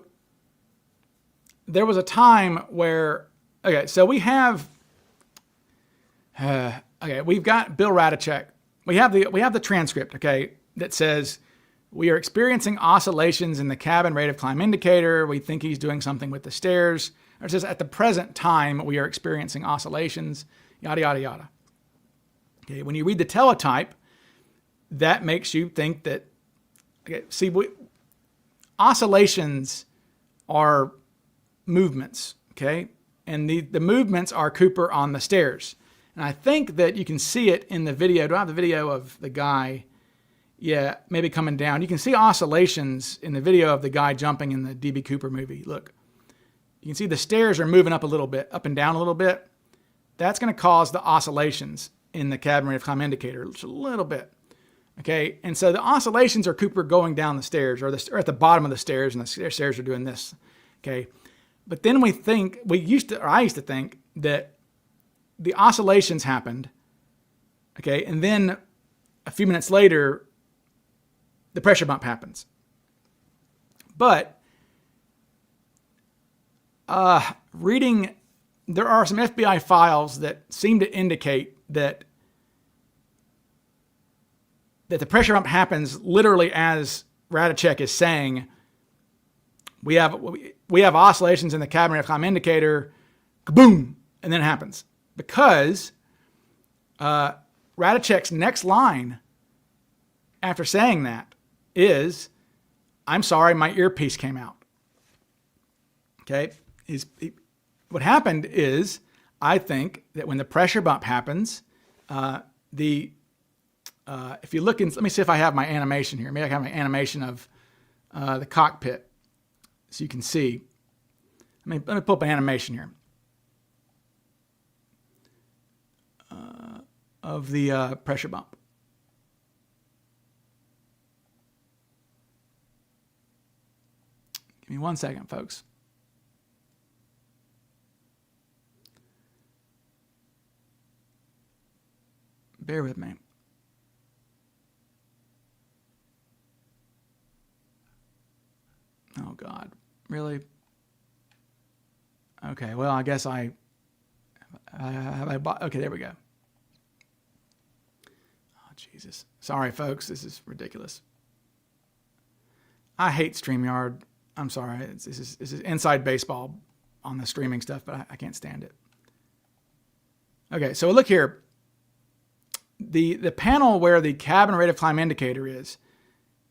there was a time where, okay, so we have, we've got Bill Radicek. We have the transcript, okay, that says we are experiencing oscillations in the cabin rate of climb indicator. We think he's doing something with the stairs. Or it says at the present time we are experiencing oscillations, yada yada yada. Okay, when you read the teletype, that makes you think that. Okay, see, oscillations are movements, okay, and the movements are Cooper on the stairs. And I think that you can see it in the video. Do I have the video of the guy? Yeah, maybe coming down. You can see oscillations in the video of the guy jumping in the D.B. Cooper movie. Look, you can see the stairs are moving up a little bit, up and down a little bit. That's going to cause the oscillations in the cabin rate of climb indicator, just a little bit. Okay, and so the oscillations are Cooper going down the stairs, or at the bottom of the stairs, and the stairs are doing this. Okay, but then I used to think that the oscillations happened, okay, and then a few minutes later, the pressure bump happens. But reading, there are some FBI files that seem to indicate that the pressure bump happens literally as Radicek is saying, we have oscillations in the cabin rate of climb indicator, kaboom, and then it happens. Because Radicek's next line after saying that is, I'm sorry, my earpiece came out. Okay? What happened is, I think that when the pressure bump happens, if you look in, let me see if I have my animation here. Maybe I have my animation of the cockpit so you can see. Let me pull up an animation here. Of the pressure bump. Give me 1 second, folks. Bear with me. Oh, God. Really? Okay, well, I guess okay, there we go. Jesus. Sorry, folks. This is ridiculous. I hate StreamYard. I'm sorry. This is inside baseball on the streaming stuff, but I can't stand it. Okay, so look here. the panel where the cabin rate of climb indicator is,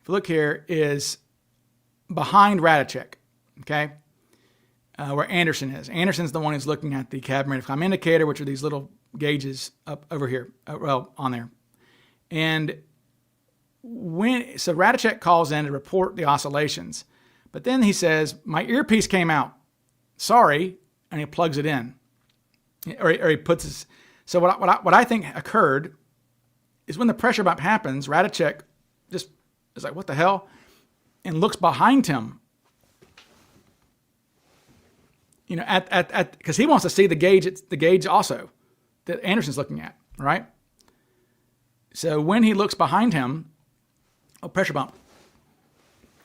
if you look here, is behind Radicek, okay? Where Anderson is. Anderson's the one who's looking at the cabin rate of climb indicator, which are these little gauges up over here, on there. And so Radicek calls in to report the oscillations, but then he says, my earpiece came out. Sorry, and he plugs it in, or he puts his. So what I think occurred is when the pressure bump happens, Radicek just is like, what the hell, and looks behind him. You know, because he wants to see the gauge. It's the gauge also that Anderson's looking at, right? So when he looks behind him, pressure bump,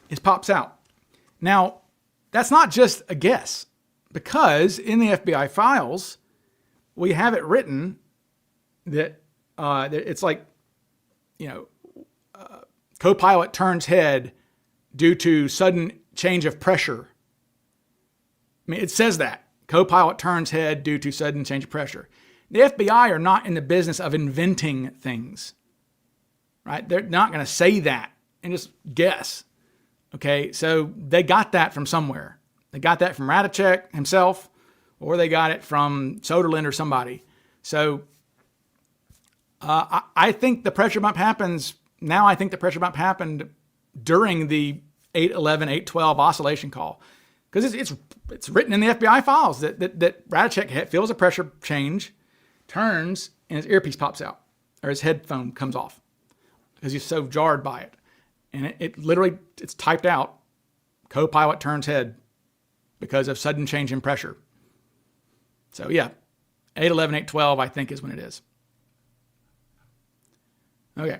it pops out. Now, that's not just a guess, because in the FBI files, we have it written that it's like, co-pilot turns head due to sudden change of pressure. I mean, it says that. Co-pilot turns head due to sudden change of pressure. The FBI are not in the business of inventing things, right? They're not going to say that and just guess. Okay, so they got that from somewhere. They got that from Radicek himself, or they got it from Soderlund or somebody. So I think the pressure bump happens now. I think the pressure bump happened during the 811, 812 oscillation call, because it's written in the FBI files that Radicek feels a pressure change, turns, and his earpiece pops out, or his headphone comes off because he's so jarred by it. And it literally, it's typed out, co-pilot turns head because of sudden change in pressure. So yeah, 811, 812, I think is when it is. Okay.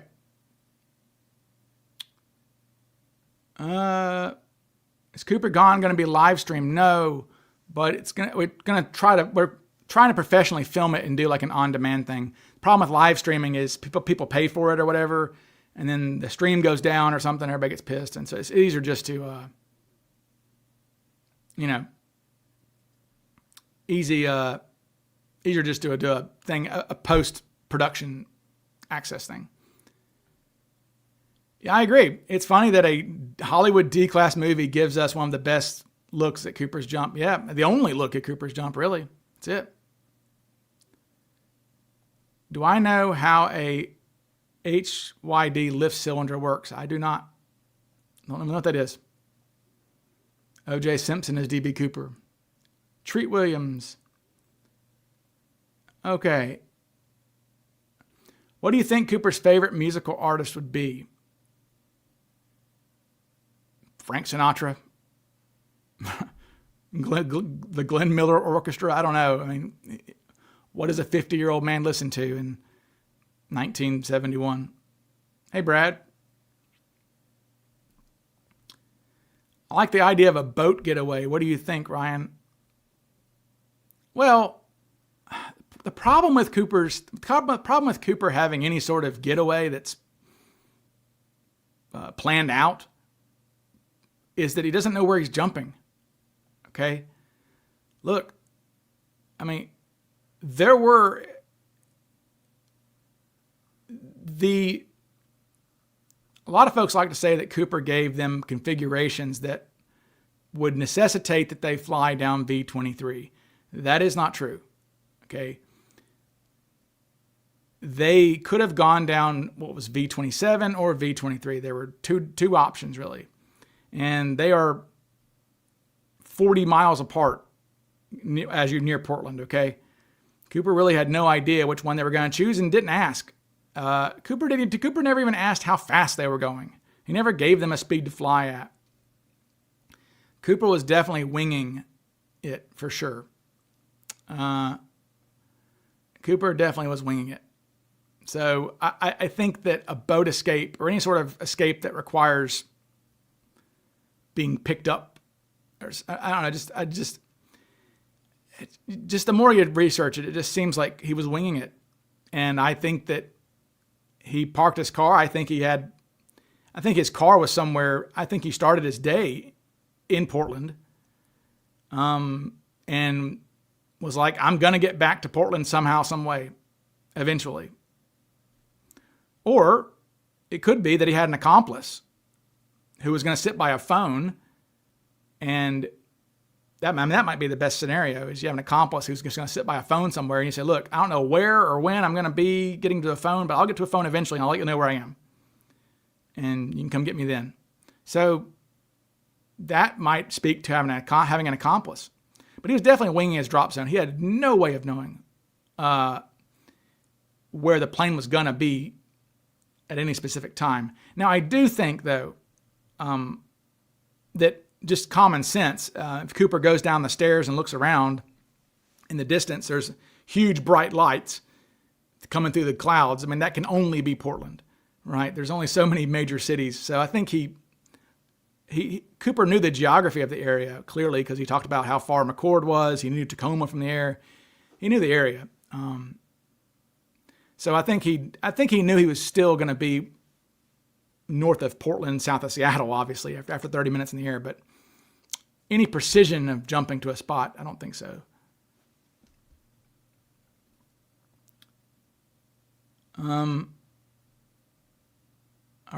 Is Cooper Gone going to be live streamed? No, but we're trying to professionally film it and do like an on-demand thing. The problem with live streaming is people pay for it or whatever, and then the stream goes down or something, everybody gets pissed. And so it's easier just to, easier just to do a thing, a post-production access thing. Yeah, I agree. It's funny that a Hollywood D-class movie gives us one of the best looks at Cooper's jump. Yeah, the only look at Cooper's jump, really. That's it. Do I know how a HYD lift cylinder works? I do not. I don't know what that is. O.J. Simpson is D.B. Cooper. Treat Williams. Okay. What do you think Cooper's favorite musical artist would be? Frank Sinatra? The Glenn Miller Orchestra? I don't know. I mean, what does a 50-year-old man listen to in 1971? Hey, Brad. I like the idea of a boat getaway. What do you think, Ryan? Well, the problem with Cooper having any sort of getaway that's planned out is that he doesn't know where he's jumping. Okay? Look, I mean, there were a lot of folks like to say that Cooper gave them configurations that would necessitate that they fly down V23. That is not true. Okay? They could have gone down what was V27 or V23. There were two options really. And they are 40 miles apart as you're near Portland, okay? Cooper really had no idea which one they were going to choose and didn't ask. Cooper never even asked how fast they were going. He never gave them a speed to fly at. Cooper was definitely winging it for sure. Cooper definitely was winging it. So I think that a boat escape or any sort of escape that requires being picked up, or I don't know, just the more you research it, it just seems like he was winging it. And I think that he parked his car. I think his car was somewhere. I think he started his day in Portland, and was like, I'm going to get back to Portland somehow, some way, eventually. Or it could be that he had an accomplice who was going to sit by a phone, and that might be the best scenario, is you have an accomplice who's just going to sit by a phone somewhere, and you say, look, I don't know where or when I'm going to be getting to the phone, but I'll get to a phone eventually, and I'll let you know where I am. And you can come get me then. So that might speak to having an accomplice. But he was definitely winging his drop zone. He had no way of knowing where the plane was going to be at any specific time. Now, I do think, though, that just common sense, if Cooper goes down the stairs and looks around, in the distance, there's huge bright lights coming through the clouds. I mean, that can only be Portland, right? There's only so many major cities. So I think Cooper knew the geography of the area clearly, because he talked about how far McCord was. He knew Tacoma from the air. He knew the area. So I think he knew he was still going to be north of Portland, south of Seattle, obviously, after 30 minutes in the air. But any precision of jumping to a spot, I don't think so. Are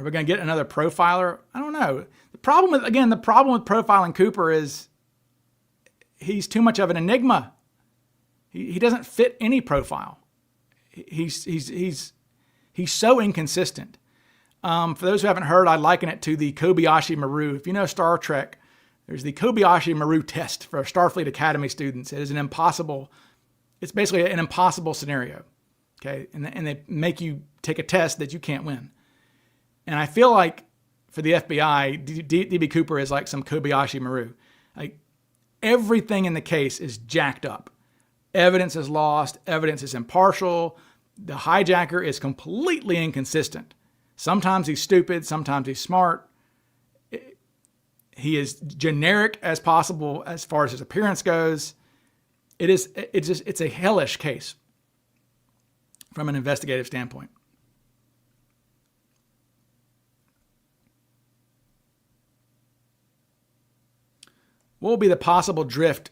we going to get another profiler? I don't know. The problem with profiling Cooper is he's too much of an enigma. He doesn't fit any profile. He's so inconsistent. For those who haven't heard, I liken it to the Kobayashi-Maru. If you know Star Trek, there's the Kobayashi-Maru test for Starfleet Academy students. It's basically an impossible scenario. Okay, and they make you take a test that you can't win. And I feel like for the FBI, D.B. Cooper is like some Kobayashi-Maru. Like, everything in the case is jacked up. Evidence is lost. Evidence is impartial. The hijacker is completely inconsistent. Sometimes he's stupid. Sometimes he's smart. He is generic as possible as far as his appearance goes. It's a hellish case from an investigative standpoint. What will be the possible drift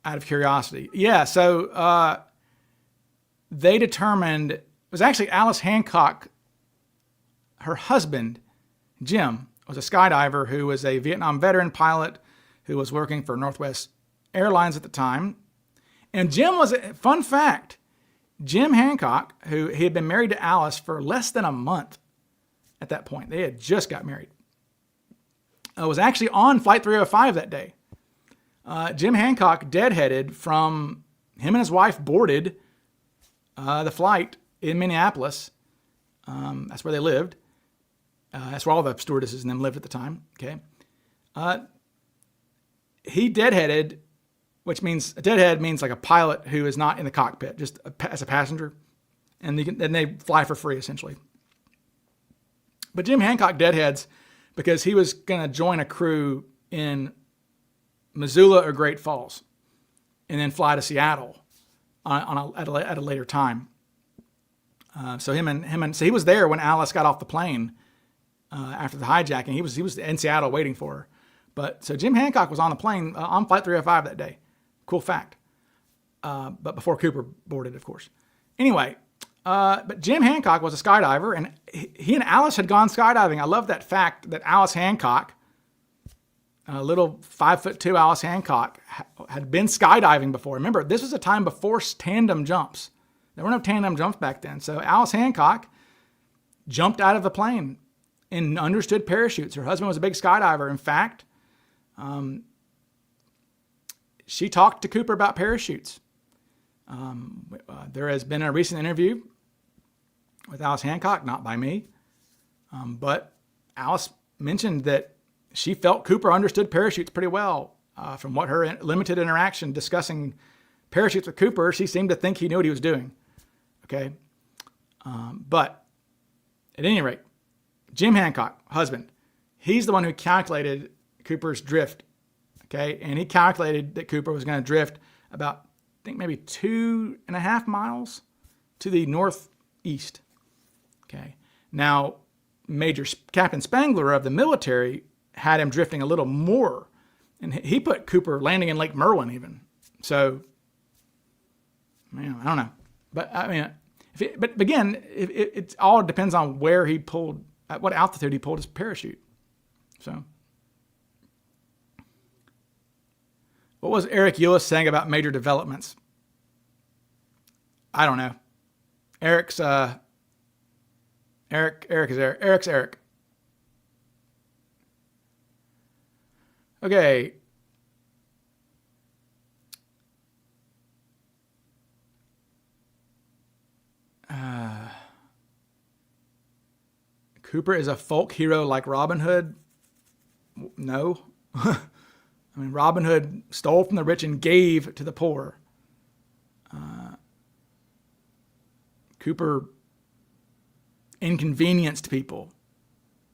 out of curiosity? Yeah, so they determined, it was actually Alice Hancock, her husband, Jim, was a skydiver who was a Vietnam veteran pilot who was working for Northwest Airlines at the time. And fun fact, Jim Hancock, he had been married to Alice for less than a month at that point. They had just got married. Was actually on Flight 305 that day. Jim Hancock deadheaded from him and his wife boarded the flight in Minneapolis. That's where they lived. That's where all the stewardesses and them lived at the time. Okay. He deadheaded, which means a deadhead means like a pilot who is not in the cockpit, just as a passenger, and then they fly for free essentially. But Jim Hancock deadheads because he was going to join a crew in Missoula or Great Falls and then fly to Seattle at a later time. So he was there when Alice got off the plane after the hijacking. He was in Seattle waiting for her. But so Jim Hancock was on the plane on Flight 305 that day. Cool fact. But before Cooper boarded, of course. Anyway, but Jim Hancock was a skydiver, and he and Alice had gone skydiving. I love that fact that Alice Hancock, a little 5'2" Alice Hancock, had been skydiving before. Remember, this was a time before tandem jumps. There were no tandem jumps back then. So Alice Hancock jumped out of the plane and understood parachutes. Her husband was a big skydiver. In fact, she talked to Cooper about parachutes. There has been a recent interview with Alice Hancock, not by me, but Alice mentioned that she felt Cooper understood parachutes pretty well. From what her limited interaction discussing parachutes with Cooper, she seemed to think he knew what he was doing. Okay, but at any rate, Jim Hancock, husband, he's the one who calculated Cooper's drift. Okay, and he calculated that Cooper was going to drift about, I think, maybe 2.5 miles to the northeast. Okay, now Major Captain Spangler of the military had him drifting a little more, and he put Cooper landing in Lake Merwin even. So, man, I don't know, but I mean, But again, it all depends on where he pulled, at what altitude he pulled his parachute. So, what was Eric Eulis saying about major developments? I don't know. Eric's Eric. Eric's Eric. Okay. Cooper is a folk hero like Robin Hood. No. I mean, Robin Hood stole from the rich and gave to the poor. Cooper inconvenienced people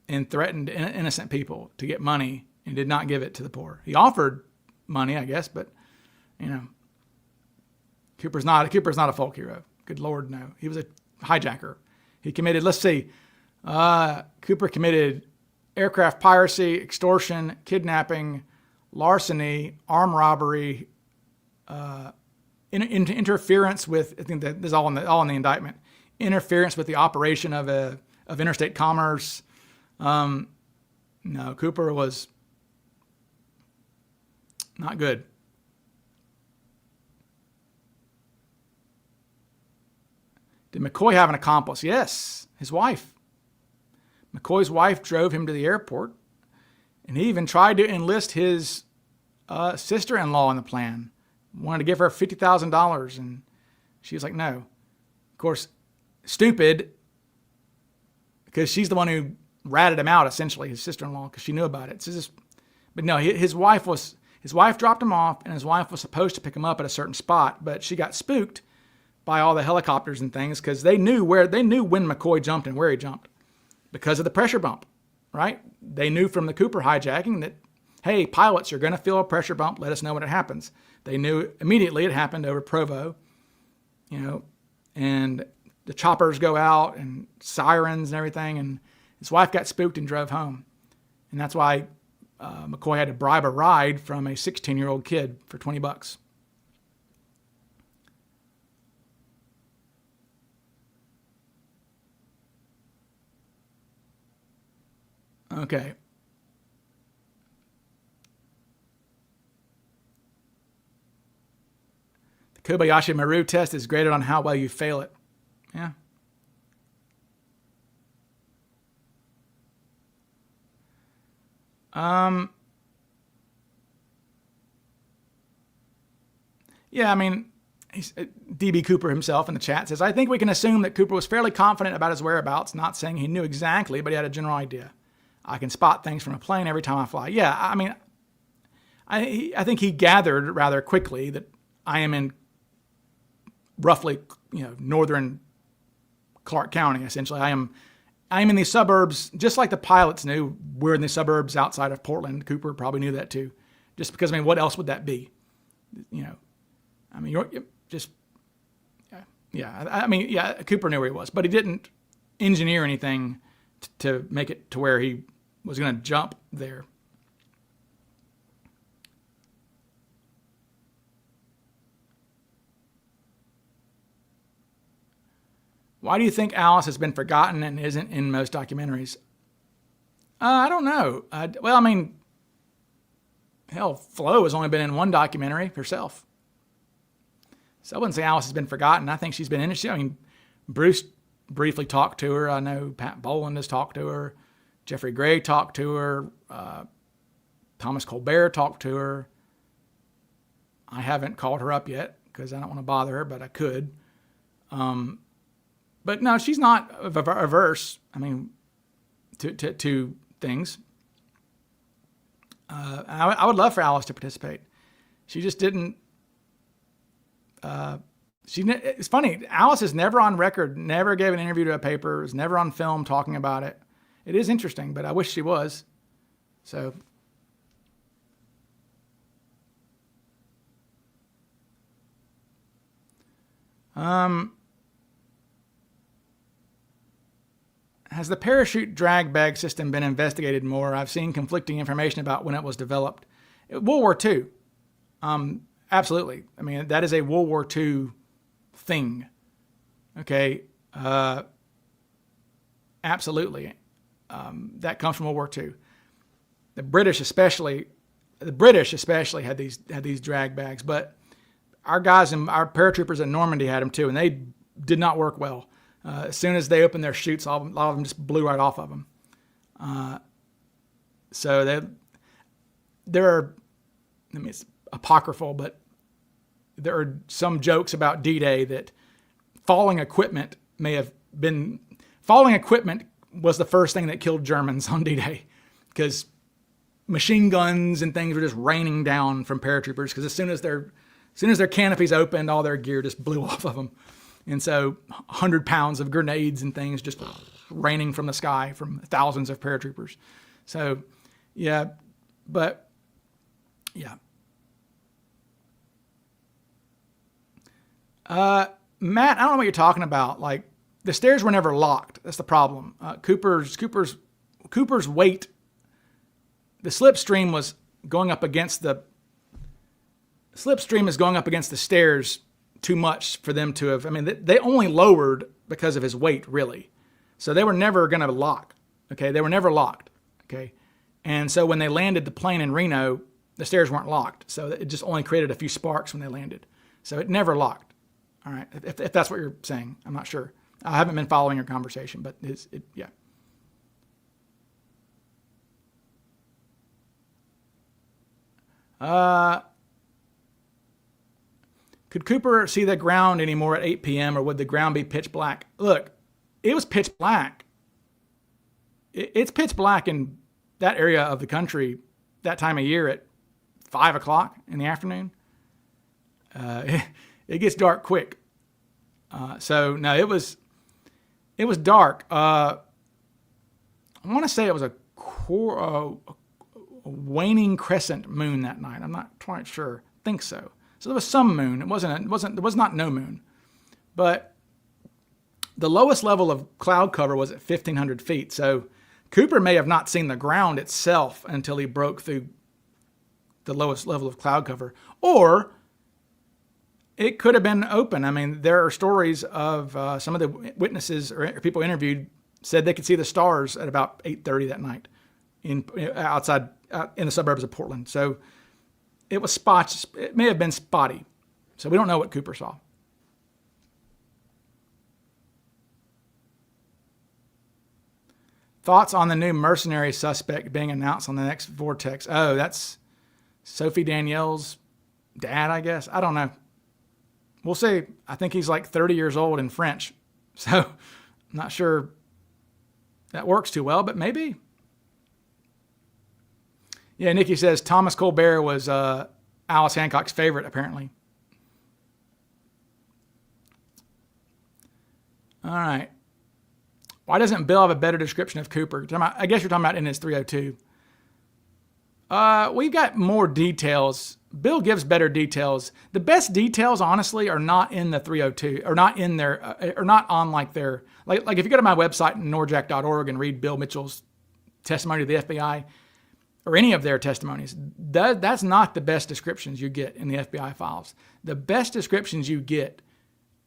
and threatened innocent people to get money and did not give it to the poor. He offered money, I guess, but Cooper's not a folk hero. Good Lord, no. He was a hijacker. He committed, let's see, Cooper committed aircraft piracy, extortion, kidnapping, larceny, armed robbery, interference with, I think that this is all in the indictment, interference with the operation of interstate commerce. No, Cooper was not good. Did McCoy have an accomplice? Yes, his wife. McCoy's wife drove him to the airport, and he even tried to enlist his sister-in-law in the plan. Wanted to give her $50,000, and she was like, no. Of course, stupid, because she's the one who ratted him out, essentially, his sister-in-law, because she knew about it. But no, his wife dropped him off, and his wife was supposed to pick him up at a certain spot, but she got spooked by all the helicopters and things because they knew when McCoy jumped and where he jumped because of the pressure bump, right? They knew from the Cooper hijacking that, hey, pilots, you're going to feel a pressure bump. Let us know when it happens. They knew immediately it happened over Provo, and the choppers go out and sirens and everything. And his wife got spooked and drove home. And that's why McCoy had to bribe a ride from a 16-year-old kid for $20. Okay. The Kobayashi Maru test is graded on how well you fail it. Yeah. Yeah, I mean, DB Cooper himself in the chat says, I think we can assume that Cooper was fairly confident about his whereabouts, not saying he knew exactly, but he had a general idea. I can spot things from a plane every time I fly. Yeah, I mean, I think he gathered rather quickly that I am in roughly, northern Clark County, essentially. I am in these suburbs, just like the pilots knew we're in the suburbs outside of Portland. Cooper probably knew that too. Just because, what else would that be? Cooper knew where he was, but he didn't engineer anything to make it to where he was going to jump there. Why do you think Alice has been forgotten and isn't in most documentaries? I don't know. Flo has only been in one documentary herself. So I wouldn't say Alice has been forgotten. I think she's been interested. Bruce briefly talked to her. I know Pat Boland has talked to her. Jeffrey Gray talked to her. Thomas Colbert talked to her. I haven't called her up yet because I don't want to bother her, but I could. But no, she's not averse. To things. I would love for Alice to participate. She just didn't. It's funny. Alice is never on record, never gave an interview to a paper, is never on film talking about it. It is interesting, but I wish she was. So. Has the parachute drag bag system been investigated more? I've seen conflicting information about when it was developed. World War II. Absolutely. That is a World War II thing. Okay. Absolutely. That comes from World War II. The British especially had these drag bags, but our guys and our paratroopers in Normandy had them too, and they did not work well. As soon as they opened their chutes, a lot of them just blew right off of them. So there are, I mean, it's apocryphal, but there are some jokes about D-Day that falling equipment was the first thing that killed Germans on D-Day, because machine guns and things were just raining down from paratroopers, because as soon as their canopies opened, all their gear just blew off of them. And so 100 pounds of grenades and things just raining from the sky from thousands of paratroopers. So, yeah, but, yeah. Matt, I don't know what you're talking about. Like, the stairs were never locked. That's the problem. Cooper's weight, the slipstream is going up against the stairs too much for them to have. I mean, they only lowered because of his weight, really. So they were never going to lock. Okay, they were never locked. Okay, and so when they landed the plane in Reno, the stairs weren't locked. So it just only created a few sparks when they landed. So it never locked. All right, if that's what you're saying, I'm not sure. I haven't been following your conversation, but yeah. Could Cooper see the ground anymore at 8 p.m. or would the ground be pitch black? Look, it was pitch black. It's pitch black in that area of the country that time of year at 5 o'clock in the afternoon. It gets dark quick. So no, it was dark. I want to say it was a waning crescent moon that night. I'm not quite sure. I think so. So there was some moon. There was not no moon. But the lowest level of cloud cover was at 1,500 feet. So Cooper may have not seen the ground itself until he broke through the lowest level of cloud cover. Or it could have been open. I mean, there are stories of some of the witnesses or people interviewed said they could see the stars at about 8:30 that night outside in the suburbs of Portland. So it was spots. It may have been spotty. So we don't know what Cooper saw. Thoughts on the new mercenary suspect being announced on the next Vortex? Oh, that's Sophie Danielle's dad, I guess. I don't know. We'll see. I think he's like 30 years old in French. So I'm not sure that works too well, but maybe. Yeah, Nikki says Thomas Colbert was Alice Hancock's favorite, apparently. All right. Why doesn't Bill have a better description of Cooper? I guess you're talking about in his 302. We've got more details. Bill gives better details. The best details, honestly, are not in the 302, or not in their, or not on like their, like if you go to my website, norjack.org, and read Bill Mitchell's testimony to the FBI, or any of their testimonies, that's not the best descriptions you get in the FBI files. The best descriptions you get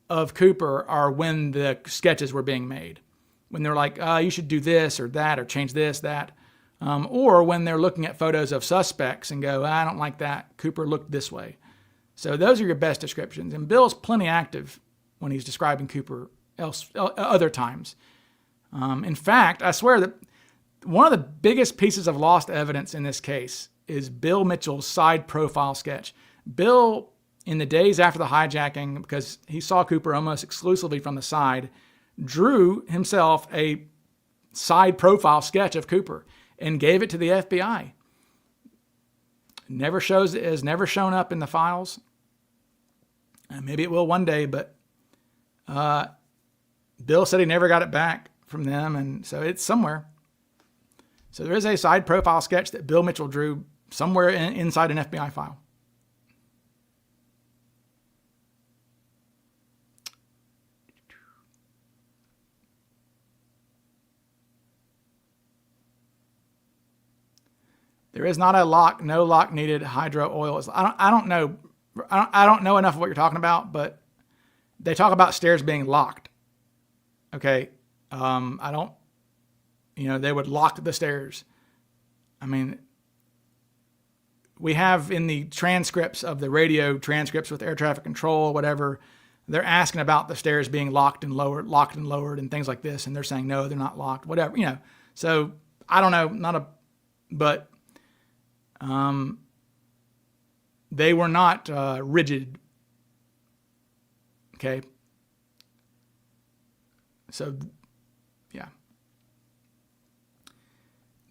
of Cooper are when the sketches were being made. When they're like, you should do this or that, or change this, that. Or when they're looking at photos of suspects and go, I don't like that. Cooper looked this way. So those are your best descriptions. And Bill's plenty active when he's describing Cooper other times. In fact, I swear that one of the biggest pieces of lost evidence in this case is Bill Mitchell's side profile sketch. Bill, in the days after the hijacking, because he saw Cooper almost exclusively from the side, drew himself a side profile sketch of Cooper and gave it to the FBI. It has never shown up in the files. Maybe it will one day, but Bill said he never got it back from them, and so it's somewhere. So there is a side profile sketch that Bill Mitchell drew somewhere inside an FBI file. There is not a lock, no lock needed. Hydro oil. I don't know. I don't know enough of what you're talking about, but they talk about stairs being locked. Okay. I don't, they would lock the stairs. I mean, we have in the transcripts of the radio transcripts with air traffic control, whatever, they're asking about the stairs being locked and lowered and things like this. And they're saying, no, they're not locked, whatever, So I don't know, but they were not rigid. Okay. So, yeah.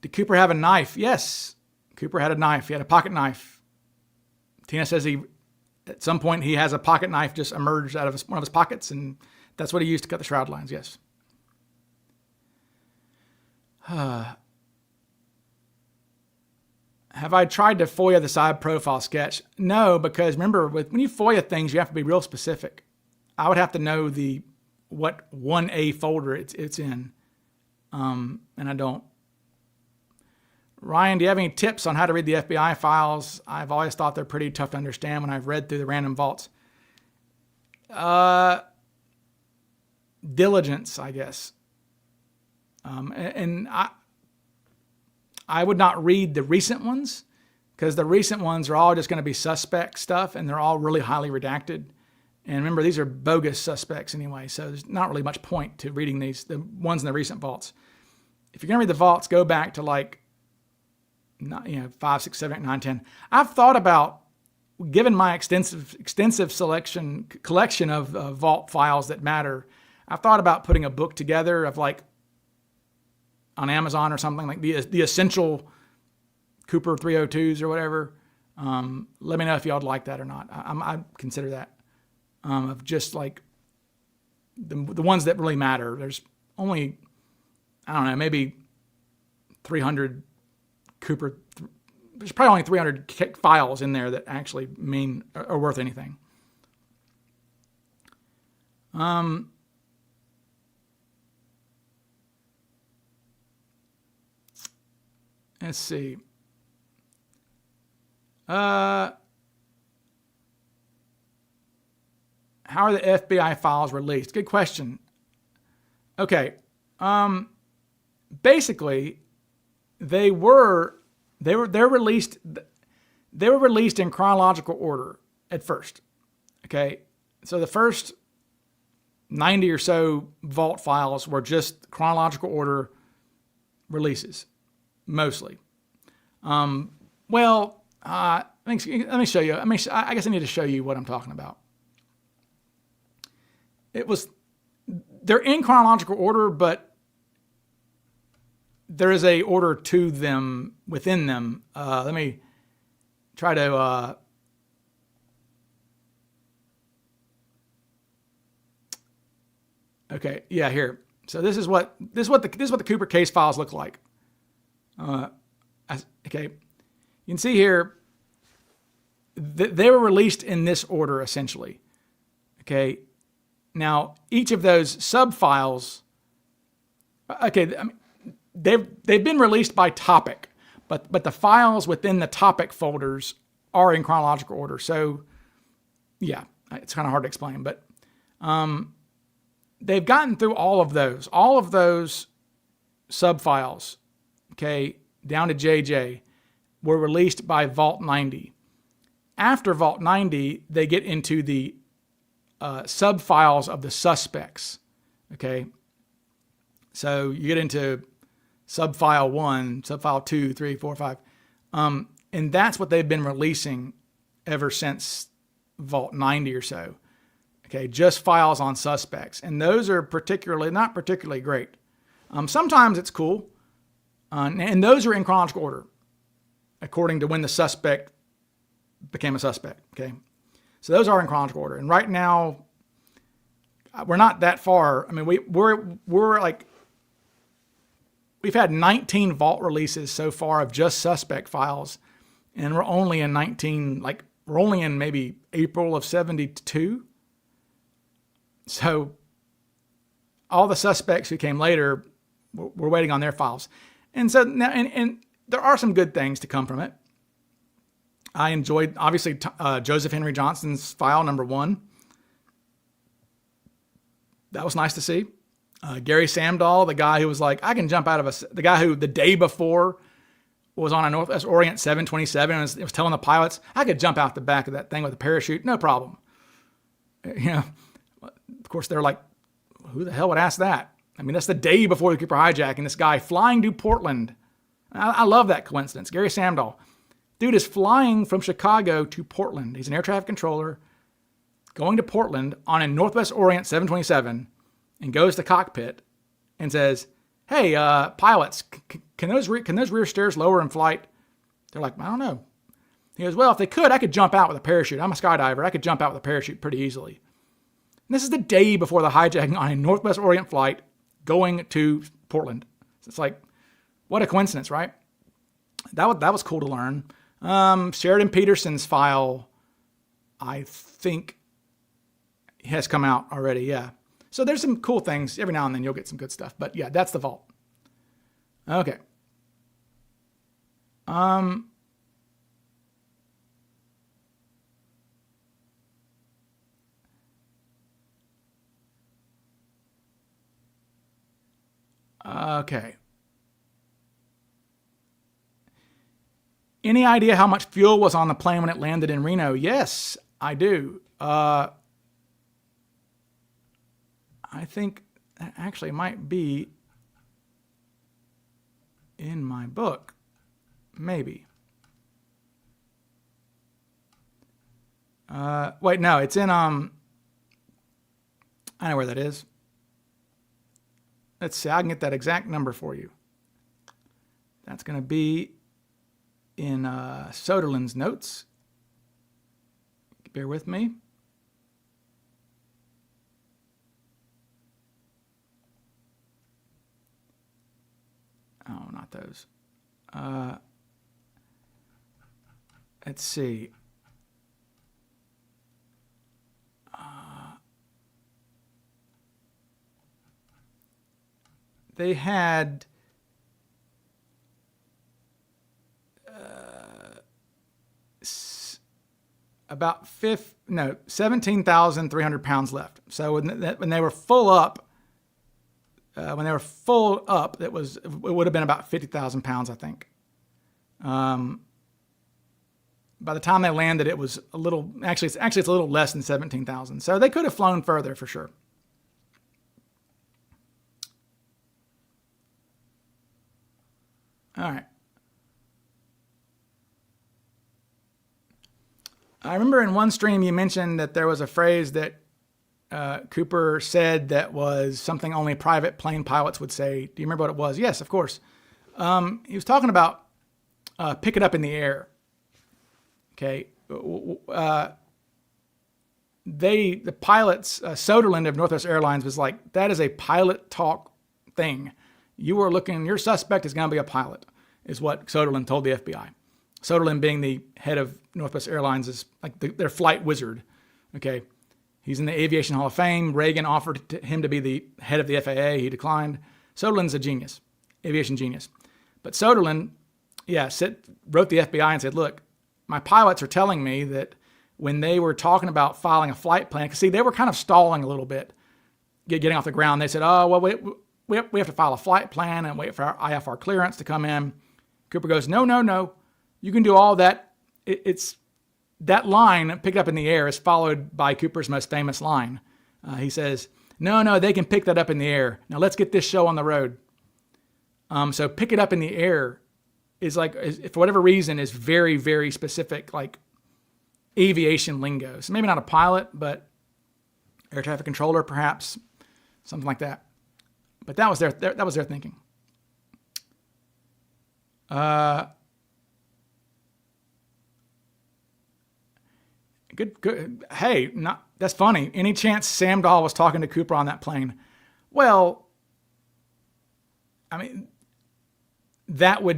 Did Cooper have a knife? Yes. Cooper had a knife. He had a pocket knife. Tina says at some point he has a pocket knife just emerged out of one of his pockets, and that's what he used to cut the shroud lines. Yes. Have I tried to FOIA the side profile sketch? No, because remember, when you FOIA things, you have to be real specific. I would have to know what 1A folder it's in, and I don't. Ryan, do you have any tips on how to read the FBI files? I've always thought they're pretty tough to understand when I've read through the random vaults. Diligence, I guess. And I would not read the recent ones, because the recent ones are all just going to be suspect stuff, and they're all really highly redacted. And remember, these are bogus suspects anyway, so there's not really much point to reading the ones in the recent vaults. If you're going to read the vaults, go back to 5, 6, 7, 8, 9, 10. I've thought about, given my extensive collection of vault files that matter, I've thought about putting a book together of on Amazon or something, like the essential Cooper 302s or whatever. Let me know if y'all would like that or not. I consider that. Of just the ones that really matter. There's only, I don't know, maybe 300 Cooper. There's probably only 300 files in there that actually are worth anything. Let's see. How are the FBI files released? Good question. Okay. Basically, they're released in chronological order at first. Okay. So the first 90 or so vault files were just chronological order releases, mostly. Let me show you. I guess I need to show you what I'm talking about. They're in chronological order, but there is a order to them within them. Let me try to, okay. Yeah, here. So this is what the Cooper case files look like. Okay. You can see here, they were released in this order essentially. Okay. Now, each of those sub-files, okay, they've been released by topic, but the files within the topic folders are in chronological order. So, yeah, it's kind of hard to explain, but they've gotten through all of those sub-files, okay, down to JJ, were released by Vault 90. After Vault 90, they get into the sub-files of the suspects, okay? So you get into sub-file 1, sub-file 2, 3, 4, 5, and that's what they've been releasing ever since Vault 90 or so, okay? Just files on suspects, and those are not particularly great. Sometimes it's cool, and those are in chronological order, according to when the suspect became a suspect, okay? So those are in chronological order. And right now, we're not that far. I mean, we've had 19 vault releases so far of just suspect files, and we're only in maybe April of 72. So all the suspects who came later, we're waiting on their files. And so now, and there are some good things to come from it. I enjoyed, obviously, Joseph Henry Johnson's file number 1. That was nice to see. Gary Samdahl, the guy who was like, I can jump out of the guy who the day before was on a Northwest Orient 727 and was telling the pilots, I could jump out the back of that thing with a parachute, no problem. Of course, they're like, who the hell would ask that? I mean, that's the day before the Cooper hijacking. This guy flying to Portland. I love that coincidence. Gary Samdahl. Dude is flying from Chicago to Portland. He's an air traffic controller going to Portland on a Northwest Orient 727 and goes to cockpit and says, hey, pilots, can those rear stairs lower in flight? They're like, I don't know. He goes, well, if they could, I could jump out with a parachute. I'm a skydiver. I could jump out with a parachute pretty easily. And this is the day before the hijacking on a Northwest Orient flight going to Portland. It's like, what a coincidence, right? That was cool to learn. Sheridan Peterson's file, I think, has come out already, yeah. So there's some cool things. Every now and then you'll get some good stuff. But yeah, that's the vault. Okay. Okay. Any idea how much fuel was on the plane when it landed in Reno? Yes, I do. I think that actually might be in my book. Maybe. Wait, no, it's in, I know where that is. Let's see, I can get that exact number for you. That's going to be in Soderlund's notes. Bear with me. Oh, not those. Let's see. They had about 17,300 pounds left. So when they were full up, it would have been about 50,000 pounds, I think. By the time they landed, it was a little. Actually, it's a little less than 17,000. So they could have flown further for sure. All right. I remember in one stream you mentioned that there was a phrase that Cooper said that was something only private plane pilots would say. Do you remember what it was? Yes, of course. He was talking about pick it up in the air. Okay. The pilots, Soderlund of Northwest Airlines was like, that is a pilot talk thing. Your suspect is going to be a pilot, is what Soderlund told the FBI. Soderlund, being the head of Northwest Airlines, is like their flight wizard. Okay. He's in the Aviation Hall of Fame. Reagan offered him to be the head of the FAA. He declined. Soderlund's a genius, aviation genius. But Soderlund, wrote the FBI and said, look, my pilots are telling me that when they were talking about filing a flight plan, because see, they were kind of stalling a little bit, getting off the ground. They said, oh, well, we have to file a flight plan and wait for our IFR clearance to come in. Cooper goes, no. You can do all that. It's that line, picked up in the air, is followed by Cooper's most famous line. He says, no, they can pick that up in the air. Now let's get this show on the road. So pick it up in the air is like, for whatever reason, is very, very specific, like aviation lingo. So maybe not a pilot, but air traffic controller, perhaps, something like that. But that was their thinking. Good. Hey, that's funny. Any chance Samdahl was talking to Cooper on that plane? Well, I mean, that was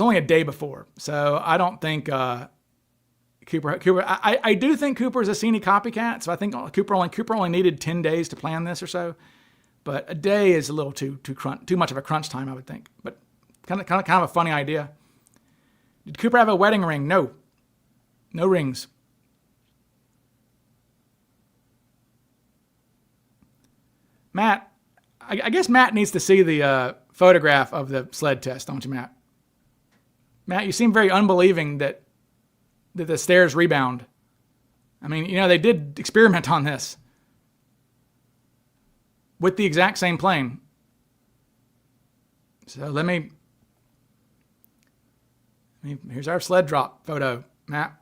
only a day before. So I don't think Cooper. I do think Cooper's a Cine copycat. So I think Cooper only needed 10 days to plan this or so. But a day is a little too much of a crunch time, I would think. But kind of a funny idea. Did Cooper have a wedding ring? No rings. Matt, I guess Matt needs to see the photograph of the sled test, don't you, Matt? Matt, you seem very unbelieving that the stairs rebound. I mean, they did experiment on this with the exact same plane. So here's our sled drop photo, Matt.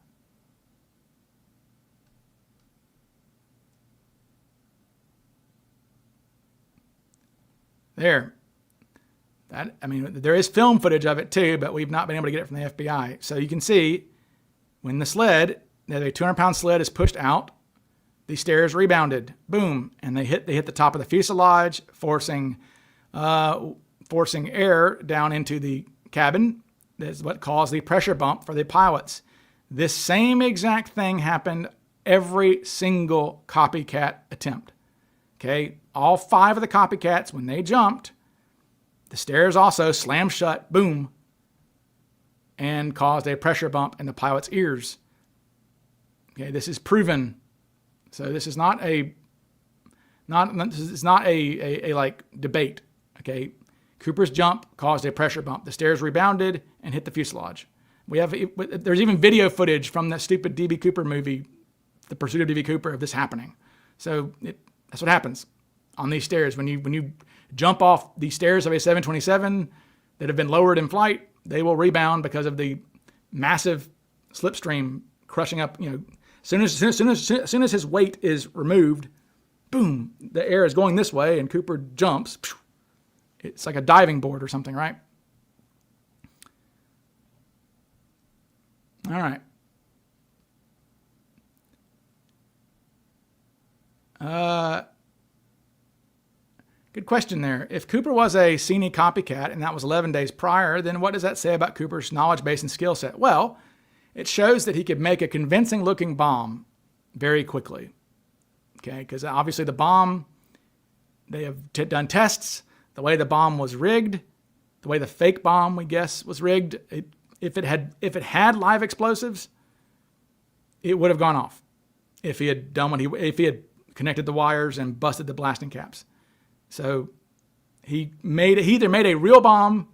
There. There is film footage of it too, but we've not been able to get it from the FBI. So you can see when the 200-pound sled is pushed out, the stairs rebounded, boom, and they hit the top of the fuselage, forcing air down into the cabin. That's what caused the pressure bump for the pilots. This same exact thing happened every single copycat attempt. Okay, all 5 of the copycats, when they jumped, the stairs also slammed shut, boom, and caused a pressure bump in the pilot's ears. Okay, this is proven. So this is not a like debate. Okay, Cooper's jump caused a pressure bump. The stairs rebounded and hit the fuselage. There's even video footage from that stupid D.B. Cooper movie, The Pursuit of D.B. Cooper, of this happening. So that's what happens on these stairs. When you jump off the stairs of a 727 that have been lowered in flight, they will rebound because of the massive slipstream crushing up. As soon as his weight is removed, boom, the air is going this way, and Cooper jumps. It's like a diving board or something, right? All right. Good question there. If Cooper was a Cine copycat and that was 11 days prior, then what does that say about Cooper's knowledge base and skill set? Well, it shows that he could make a convincing looking bomb very quickly. Okay, because obviously the bomb, they have done tests. The way the bomb was rigged, the way the fake bomb, we guess, was rigged, if it had live explosives, it would have gone off. If he had connected the wires and busted the blasting caps. So he either made a real bomb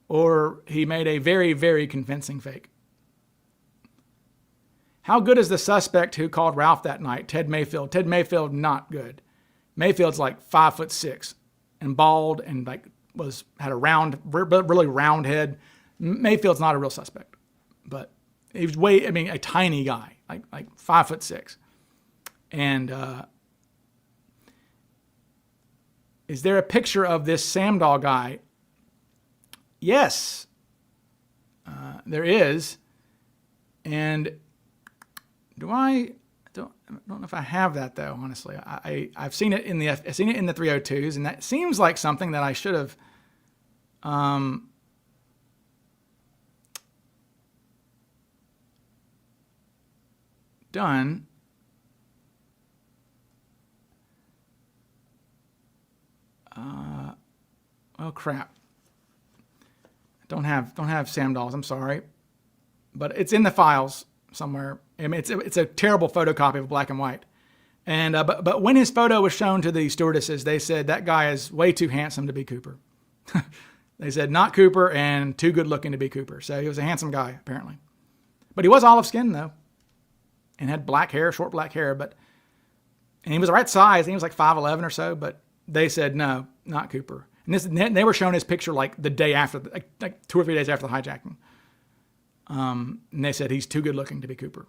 or he made a very, very convincing fake. How good is the suspect who called Ralph that night, Ted Mayfield? Ted Mayfield, not good. Mayfield's like 5'6" and bald and had a really round head. Mayfield's not a real suspect, but he was a tiny guy, like 5'6". And is there a picture of this Samdahl guy? There is. And I don't know if I have that though. Honestly, I've seen it in the 302s, and that seems like something that I should have done. Oh crap! Don't have Samdahl's. I'm sorry, but it's in the files somewhere. I mean, it's a terrible photocopy of black and white. And but when his photo was shown to the stewardesses, they said that guy is way too handsome to be Cooper. They said not Cooper and too good looking to be Cooper. So he was a handsome guy apparently, but he was olive skinned though, and had black hair, short black hair. And he was the right size. I think he was like 5'11" or so. But they said no, not Cooper. And they were showing his picture like the day after, like 2 or 3 days after the hijacking. And they said he's too good looking to be Cooper.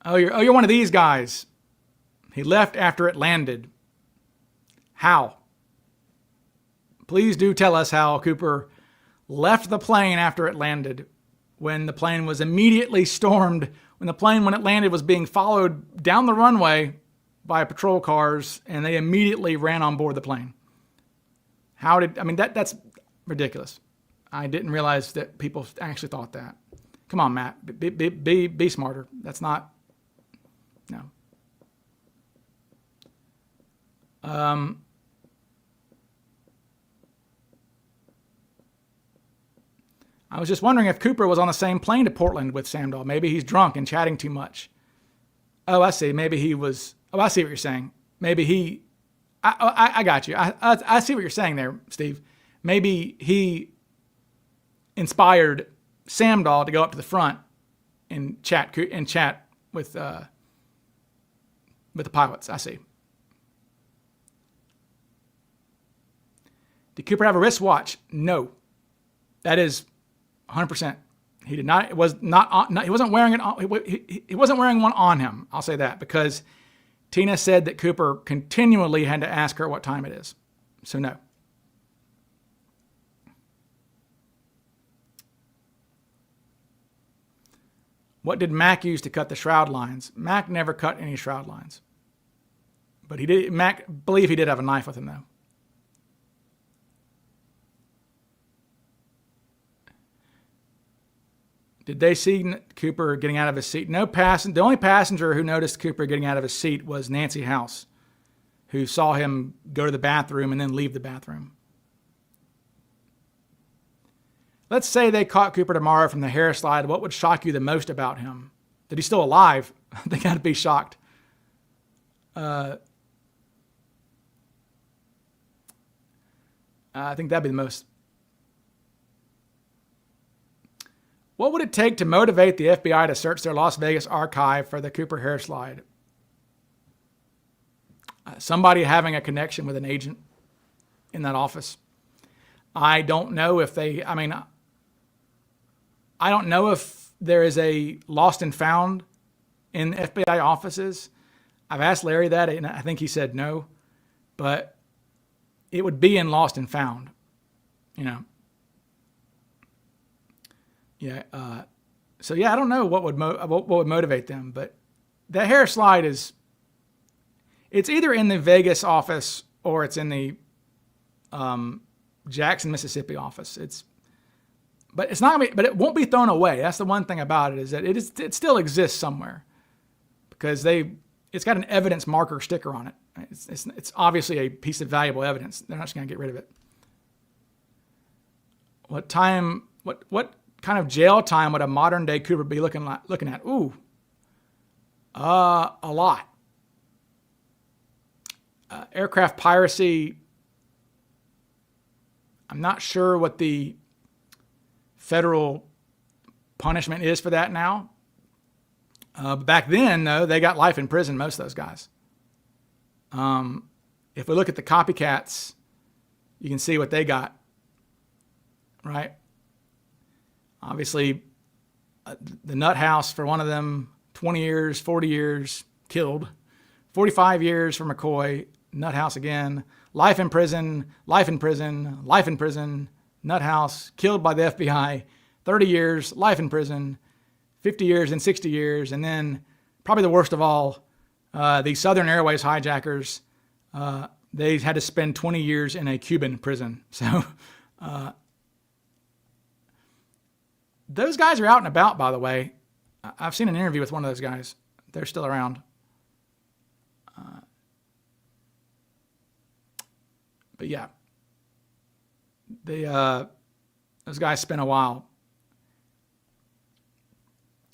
Oh, you're one of these guys. He left after it landed. How? Please do tell us how Cooper left the plane after it landed, when the plane was immediately stormed, when it landed, was being followed down the runway by patrol cars, and they immediately ran on board the plane. That's ridiculous. I didn't realize that people actually thought that. Come on, Matt, be smarter. That's not, no. I was just wondering if Cooper was on the same plane to Portland with Samdahl. Maybe he's drunk and chatting too much. Oh, I see. Maybe he was. Oh, I see what you're saying. Maybe he. I got you. I see what you're saying there, Steve. Maybe he inspired Samdahl to go up to the front and chat with the pilots. I see. Did Cooper have a wristwatch? No. That is 100%. He did not. It was not. He wasn't wearing it. He wasn't wearing one on him. I'll say that because Tina said that Cooper continually had to ask her what time it is. So no. What did Mac use to cut the shroud lines? Mac never cut any shroud lines. But he did. Mac believe he did have a knife with him though. Did they see Cooper getting out of his seat? No passenger. The only passenger who noticed Cooper getting out of his seat was Nancy House, who saw him go to the bathroom and then leave the bathroom. Let's say they caught Cooper tomorrow from the hair slide. What would shock you the most about him? That he's still alive. They got to be shocked. I think that'd be the most. What would it take to motivate the FBI to search their Las Vegas archive for the Cooper hair slide? Somebody having a connection with an agent in that office. I don't know if they, I don't know if there is a lost and found in FBI offices. I've asked Larry that, and I think he said no. But it would be in lost and found, you know. Yeah. So yeah, I don't know what would motivate them, but that hair slide it's either in the Vegas office or it's in the Jackson, Mississippi office. But it's not gonna be, but it won't be thrown away. That's the one thing about it is that it still exists somewhere because it's got an evidence marker sticker on it. It's obviously a piece of valuable evidence. They're not just gonna get rid of it. What kind of jail time would a modern day Cooper be looking at? Ooh, a lot. Aircraft piracy. I'm not sure what the federal punishment is for that now. Back then, though, they got life in prison, most of those guys. If we look at the copycats, you can see what they got, right? Obviously, the nut house for one of them, 20 years, 40 years, killed. 45 years for McCoy, nut house again. Life in prison, life in prison, life in prison, nut house, killed by the FBI. 30 years, life in prison, 50 years and 60 years. And then probably the worst of all, the Southern Airways hijackers, they had to spend 20 years in a Cuban prison. So, those guys are out and about, by the way. I've seen an interview with one of those guys. They're still around. But yeah, those guys spent a while.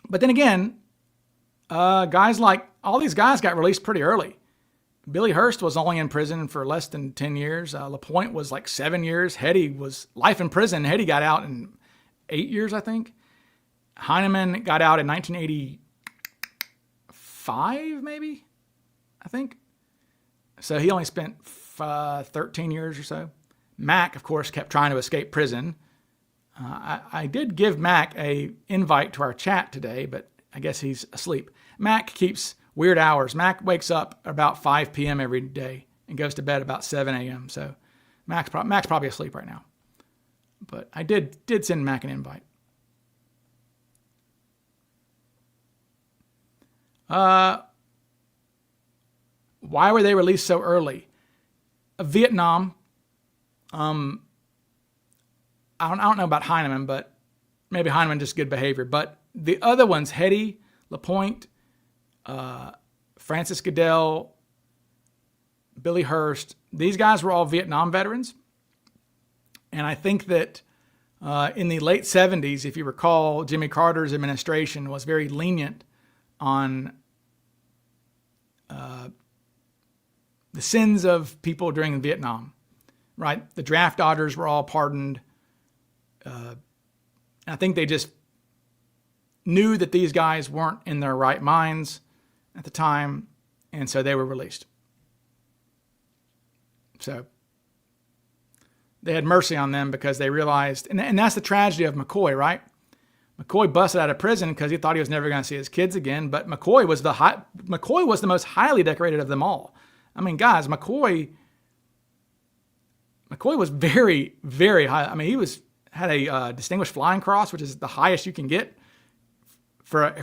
But then again, guys like all these guys got released pretty early. Billy Hurst was only in prison for less than 10 years. LaPointe was like 7 years. Hetty was life in prison. Hetty got out in 8 years, I think. Heinemann got out in 1985, maybe, I think. So he only spent 13 years or so. Mac, of course, kept trying to escape prison. I did give Mac a invite to our chat today, but I guess he's asleep. Mac keeps weird hours. Mac wakes up about 5 p.m. every day and goes to bed about 7 a.m. So Mac's probably asleep right now. But I did send Mac an invite. Why were they released so early? Vietnam. I don't know about Heinemann, but maybe Heinemann just good behavior. But the other ones, Hetty, LaPointe, Francis Goodell, Billy Hurst, these guys were all Vietnam veterans. And I think that In the late 70s, if you recall, Jimmy Carter's administration was very lenient on the sins of people during Vietnam, right? The draft dodgers were all pardoned. I think they just knew that these guys weren't in their right minds at the time, and so they were released. So they had mercy on them because they realized, and that's the tragedy of McCoy, right? McCoy busted out of prison because he thought he was never going to see his kids again, but McCoy was the most highly decorated of them all. I mean, guys, McCoy was very, very high. I mean, he had a Distinguished Flying Cross, which is the highest you can get for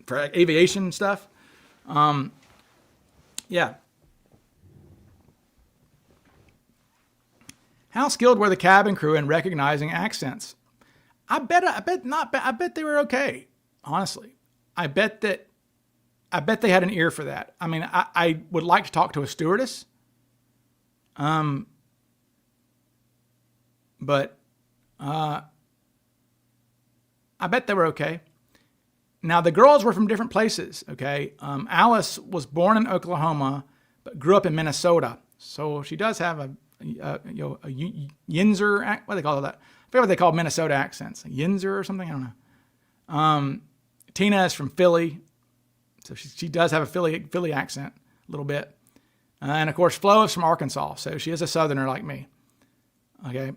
aviation stuff. Yeah. How skilled were the cabin crew in recognizing accents? I bet they were okay. Honestly, I bet they had an ear for that. I mean, I would like to talk to a stewardess. But I bet they were okay. Now, the girls were from different places, okay? Alice was born in Oklahoma, but grew up in Minnesota. So she does have a Yinzer, what do they call that? I forget what they call Minnesota accents. Yinzer or something? I don't know. Tina is from Philly. So she does have a Philly accent a little bit. And of course, Flo is from Arkansas. So she is a Southerner like me. Okay.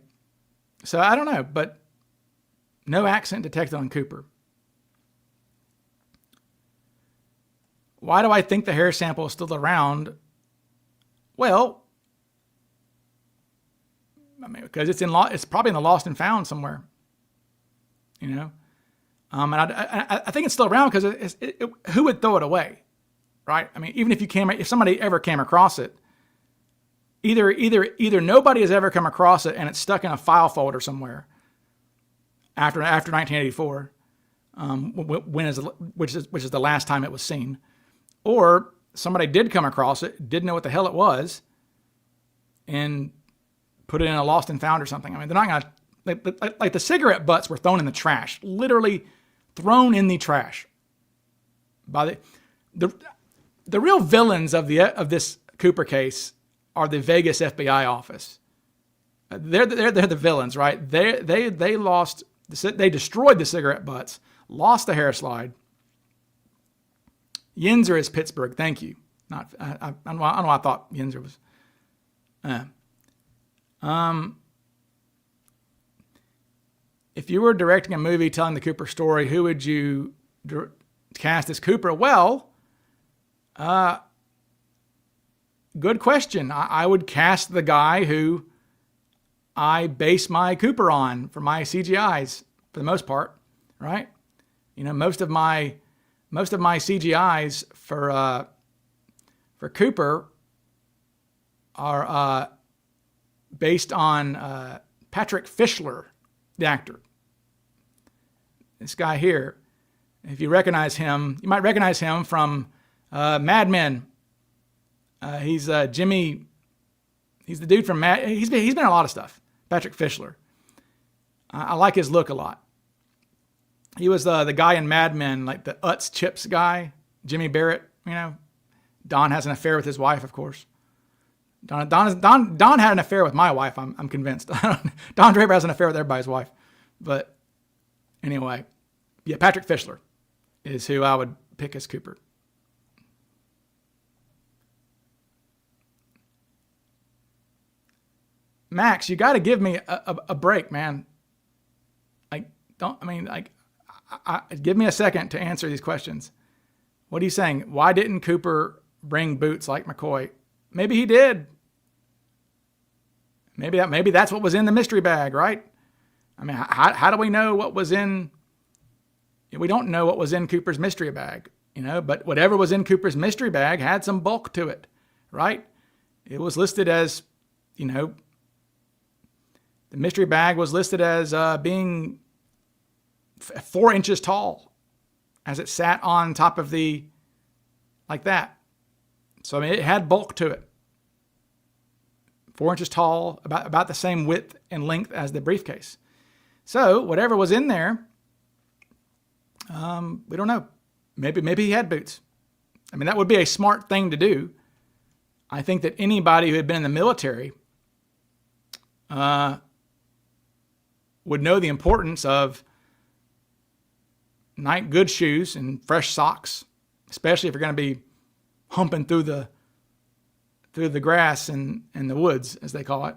So I don't know, but no accent detected on Cooper. Why do I think the hair sample is still around? Well, I mean, because it's probably in the lost and found somewhere, you know. And I think it's still around because who would throw it away, right? I mean, even if somebody ever came across it, either nobody has ever come across it and it's stuck in a file folder somewhere after 1984, which is the last time it was seen, or somebody did come across it, didn't know what the hell it was, and put it in a lost and found or something. I mean, they're not gonna like the cigarette butts were thrown in the trash, literally thrown in the trash by the real villains of this Cooper case are the Vegas FBI office. They're the villains, right? They destroyed the cigarette butts, lost the hair slide. Yinzer is Pittsburgh. Thank you. I don't know why I thought Yinzer was. If you were directing a movie telling the Cooper story, who would you cast as Cooper? Well, good question. I would cast the guy who I base my Cooper on for my CGIs for the most part, right? You know, most of my CGIs for Cooper are based on Patrick Fischler, the actor. This guy here, if you recognize him, you might recognize him from Mad Men. He's Jimmy. He's the dude from Mad. He's been in a lot of stuff. Patrick Fischler. I like his look a lot. He was the guy in Mad Men, like the Utz Chips guy, Jimmy Barrett. You know, Don has an affair with his wife, of course. Don had an affair with my wife. I'm convinced. Don Draper has an affair with everybody's wife. But anyway, yeah, Patrick Fischler is who I would pick as Cooper. Max, you got to give me a break, man. Give me a second to answer these questions. What are you saying? Why didn't Cooper bring boots like McCoy? Maybe he did. Maybe that's what was in the mystery bag, right? I mean, how do we know what was in? We don't know what was in Cooper's mystery bag, you know. But whatever was in Cooper's mystery bag had some bulk to it, right? It was listed as, you know, the mystery bag was listed as being 4 inches tall, as it sat on top of like that. So I mean, it had bulk to it. 4 inches tall, about the same width and length as the briefcase. So whatever was in there, we don't know. Maybe he had boots. I mean, that would be a smart thing to do. I think that anybody who had been in the military would know the importance of good shoes and fresh socks, especially if you're going to be humping through the grass and the woods, as they call it.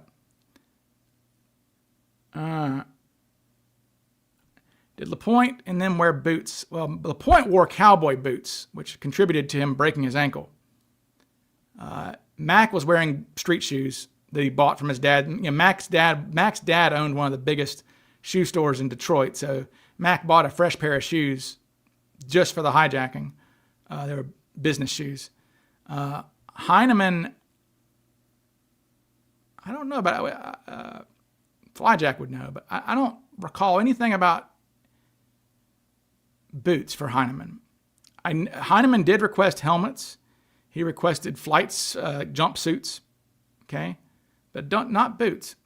Did LaPointe and them wear boots? Well, LaPointe wore cowboy boots, which contributed to him breaking his ankle. Mac was wearing street shoes that he bought from his dad. You know, Mac's dad owned one of the biggest shoe stores in Detroit, so Mac bought a fresh pair of shoes just for the hijacking. They were business shoes. Heinemann, I don't know about Flyjack would know, but I don't recall anything about boots for Heinemann. Heinemann did request helmets. He requested flights, jumpsuits, okay, but not boots.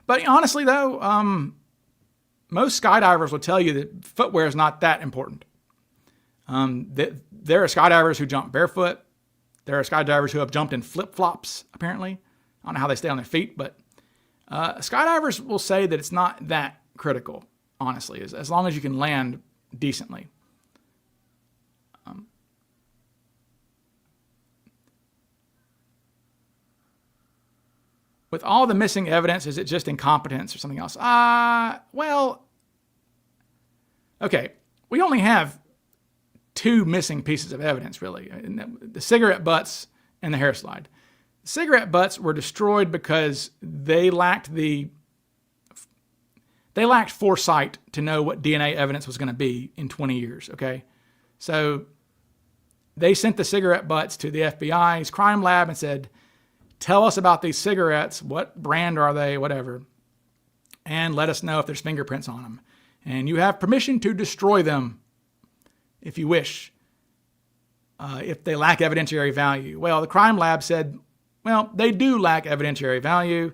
But honestly, though, most skydivers will tell you that footwear is not that important. There are skydivers who jump barefoot. There are skydivers who have jumped in flip-flops, apparently. I don't know how they stay on their feet, but skydivers will say that it's not that critical, honestly, as long as you can land decently. With all the missing evidence, is it just incompetence or something else? Well, okay. We only have two missing pieces of evidence, really. The cigarette butts and the hair slide. The cigarette butts were destroyed because they lacked foresight to know what DNA evidence was going to be in 20 years, okay? So they sent the cigarette butts to the FBI's crime lab and said, tell us about these cigarettes. What brand are they? Whatever. And let us know if there's fingerprints on them. And you have permission to destroy them if you wish, if they lack evidentiary value. Well, the crime lab said, well, they do lack evidentiary value.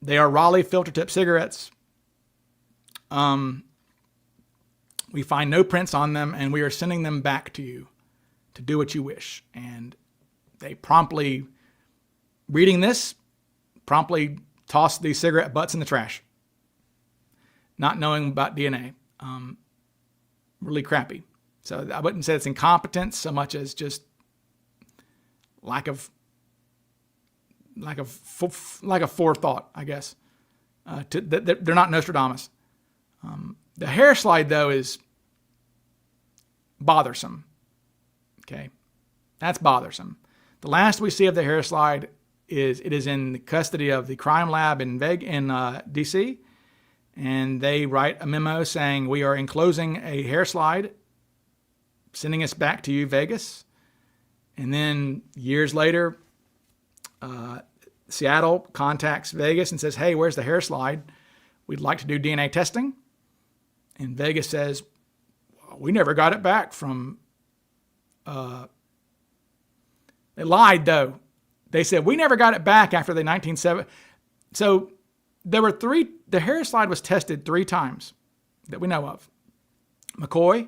They are Raleigh filter tip cigarettes. We find no prints on them, and we are sending them back to you to do what you wish. And they promptly, reading this, promptly tossed these cigarette butts in the trash, not knowing about DNA. Really crappy. So I wouldn't say it's incompetence so much as just lack of forethought, I guess. They're not Nostradamus. The hair slide, though, is bothersome. Okay, that's bothersome. The last we see of the hair slide is it is in the custody of the crime lab in DC, and they write a memo saying we are enclosing a hair slide, sending us back to you, Vegas. And then years later, Seattle contacts Vegas and says, hey, where's the hair slide? We'd like to do DNA testing. And Vegas says, we never got it back from... They lied, though. They said, we never got it back after the 1970... So there were the hair slide was tested 3 times that we know of. McCoy,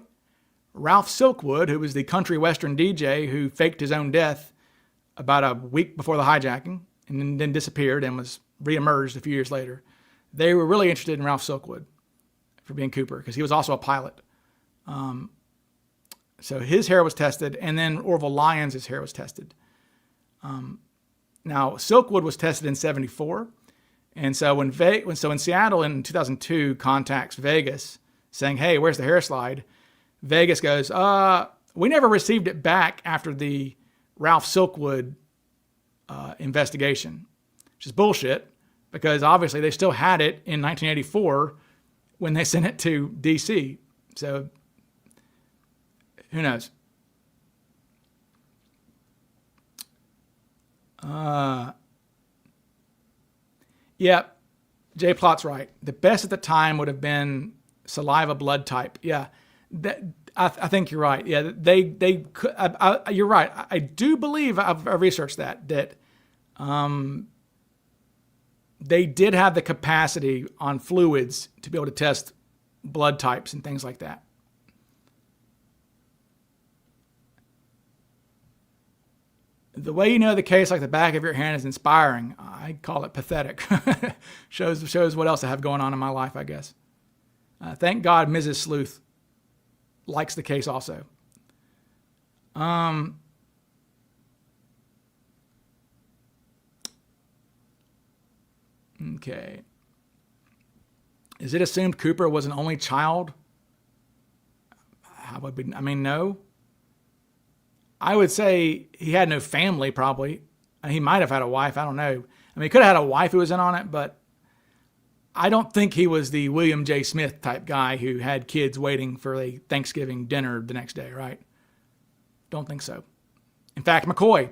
Ralph Silkwood, who was the country western DJ who faked his own death about a week before the hijacking and then disappeared and was reemerged a few years later. They were really interested in Ralph Silkwood for being Cooper because he was also a pilot. So his hair was tested, and then Orville Lyons' hair was tested. Now, Silkwood was tested in 1974. And so when Seattle in 2002 contacts Vegas saying, hey, where's the hair slide? Vegas goes, we never received it back after the Ralph Silkwood investigation, which is bullshit because obviously they still had it in 1984 when they sent it to DC. So who knows? Yeah, Jay Plott's right. The best at the time would have been saliva blood type. Yeah, I think you're right. Yeah, they could. You're right. I do believe I've researched that they did have the capacity on fluids to be able to test blood types and things like that. The way you know the case like the back of your hand is inspiring. I call it pathetic. shows what else I have going on in my life, I guess. Thank God Mrs. Sleuth likes the case also. Okay. Is it assumed Cooper was an only child? No. I would say he had no family, probably. He might have had a wife. I don't know. He could have had a wife who was in on it, but I don't think he was the William J. Smith type guy who had kids waiting for a Thanksgiving dinner the next day, right? Don't think so. In fact, McCoy,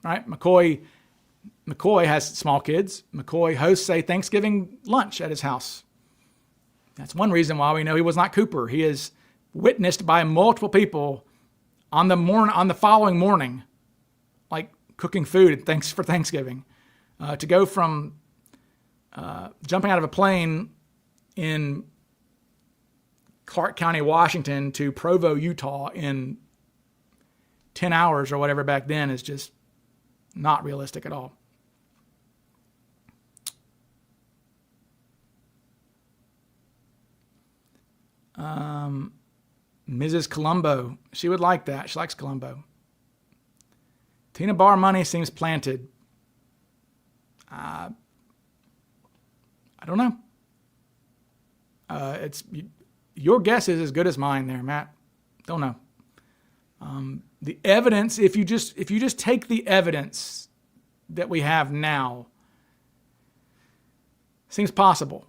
right? McCoy has small kids. McCoy hosts a Thanksgiving lunch at his house. That's one reason why we know he was not Cooper. He is witnessed by multiple people on the following morning, like cooking food for Thanksgiving, to go from jumping out of a plane in Clark County, Washington, to Provo, Utah in 10 hours or whatever back then is just not realistic at all. Mrs. Colombo, she would like that. She likes Colombo. Tina Barr money seems planted. I don't know. Your guess is as good as mine there, Matt. Don't know. The evidence, if you just take the evidence that we have now, seems possible.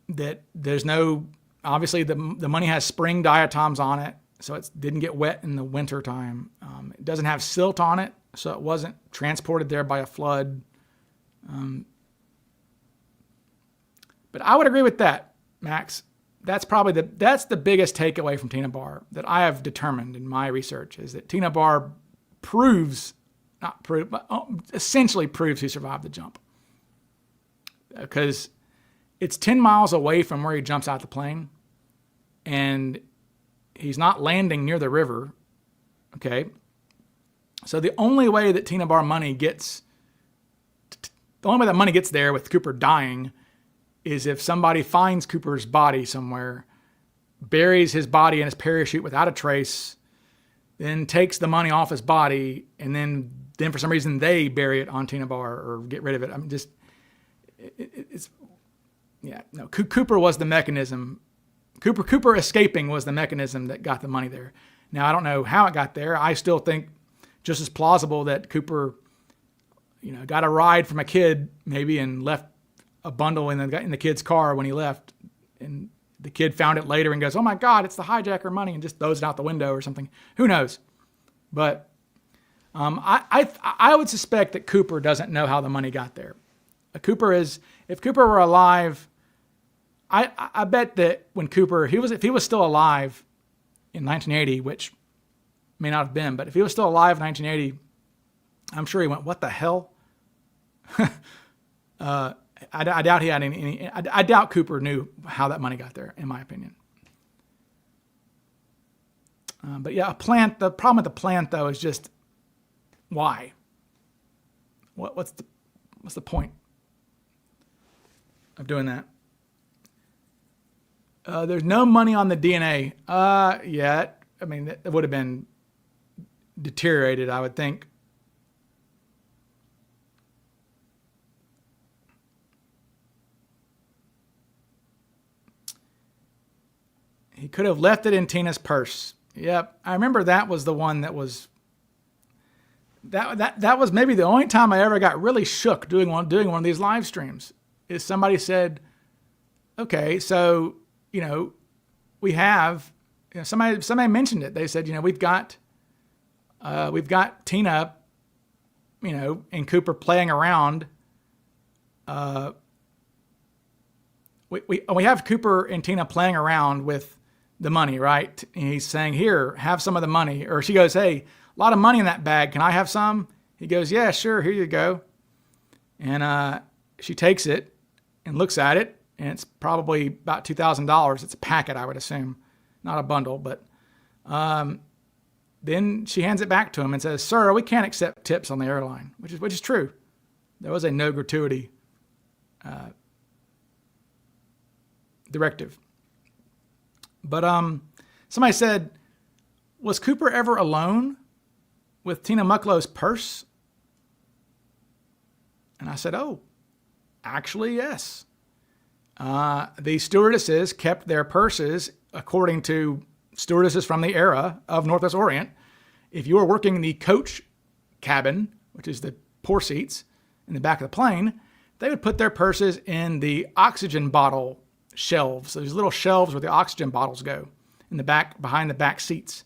That there's no, obviously the money has spring diatoms on it, so it didn't get wet in the winter time. It doesn't have silt on it, so it wasn't transported there by a flood. But I would agree with that, Max. That's probably that's the biggest takeaway from Tina Barr that I have determined in my research, is that Tina Barr essentially proves he survived the jump. Because it's 10 miles away from where he jumps out the plane, and he's not landing near the river, okay? So the only way that money gets there with Cooper dying is if somebody finds Cooper's body somewhere, buries his body in his parachute without a trace, then takes the money off his body, and then for some reason they bury it on Tina Barr or get rid of it. Cooper was the mechanism. Cooper escaping was the mechanism that got the money there. Now, I don't know how it got there. I still think just as plausible that Cooper, got a ride from a kid maybe and left a bundle in the kid's car when he left, and the kid found it later and goes, "Oh my God, it's the hijacker money," and just throws it out the window or something. Who knows? But I would suspect that Cooper doesn't know how the money got there. If Cooper were alive, I bet that when if he was still alive in 1980, which may not have been, but if he was still alive in 1980, I'm sure he went, "What the hell?" I doubt he had any. I doubt Cooper knew how that money got there, in my opinion. But yeah, the problem with the plant though is just why? What's the point of doing that? There's no money on the DNA yet. It would have been deteriorated, I would think. He could have left it in Tina's purse. Yep, I remember that was the one that was. That was maybe the only time I ever got really shook doing one of these live streams. Is somebody said, "Okay, so we have." Somebody mentioned it. They said, we've got Tina, and Cooper playing around. We have Cooper and Tina playing around with the money, right? And he's saying, "Here, have some of the money." Or she goes, "Hey, a lot of money in that bag. Can I have some?" He goes, yeah, sure, here you go. And she takes it and looks at it, and it's probably about $2,000. It's a packet, I would assume, not a bundle. But then she hands it back to him and says, sir, we can't accept tips on the airline, which is true. There was a no gratuity directive. But somebody said, was Cooper ever alone with Tina Mucklow's purse? And I said, oh, actually, yes. The stewardesses kept their purses, according to stewardesses from the era of Northwest Orient. If you were working the coach cabin, which is the poor seats in the back of the plane, they would put their purses in the oxygen bottle shelves. So these little shelves where the oxygen bottles go in the back, behind the back seats.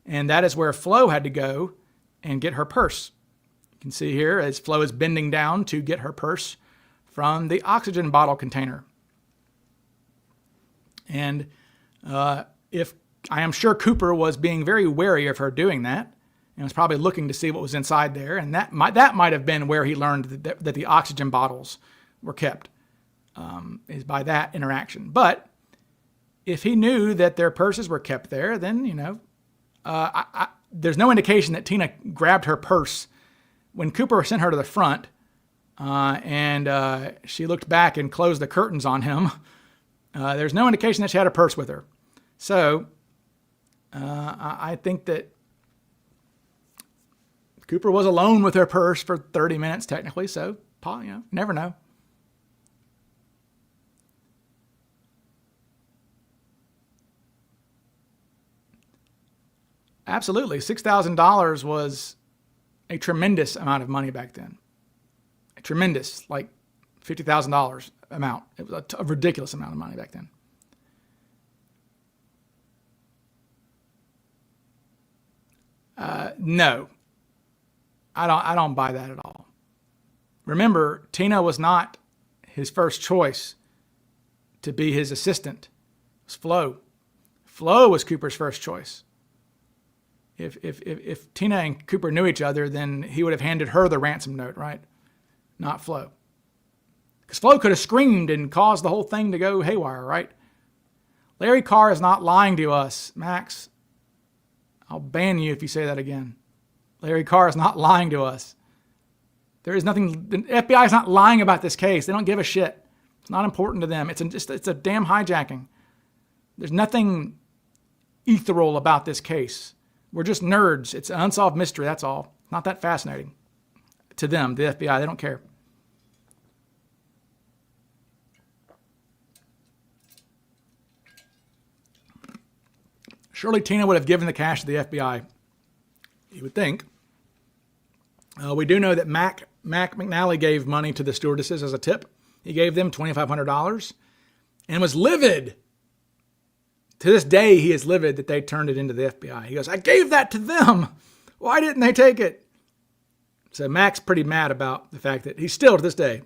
And that is where Flo had to go and get her purse. You can see here as Flo is bending down to get her purse from the oxygen bottle container. And if I am sure Cooper was being very wary of her doing that and was probably looking to see what was inside there. And that might have been where he learned that the oxygen bottles were kept, is by that interaction. But if he knew that their purses were kept there, then, there's no indication that Tina grabbed her purse when Cooper sent her to the front and she looked back and closed the curtains on him. There's no indication that she had a purse with her. So I think that Cooper was alone with her purse for 30 minutes, technically. So, never know. Absolutely. $6,000 was a tremendous amount of money back then. A tremendous, like $50,000 amount. It was a ridiculous amount of money back then. No, I don't buy that at all. Remember, Tina was not his first choice to be his assistant. It was Flo. Flo was Cooper's first choice. If Tina and Cooper knew each other, then he would have handed her the ransom note, right? Not Flo. Because Flo could have screamed and caused the whole thing to go haywire, right? Larry Carr is not lying to us, Max. I'll ban you if you say that again. Larry Carr is not lying to us. There is nothing, the FBI is not lying about this case. They don't give a shit. It's not important to them. It's a damn hijacking. There's nothing ethereal about this case. We're just nerds. It's an unsolved mystery, that's all. Not that fascinating. To them, the FBI, they don't care. Surely Tina would have given the cash to the FBI. You would think. We do know that Mac McNally gave money to the stewardesses as a tip. He gave them $2,500 and was livid. To this day, he is livid that they turned it into the FBI. He goes, I gave that to them. Why didn't they take it? So Mac's pretty mad about the fact that he's still, to this day,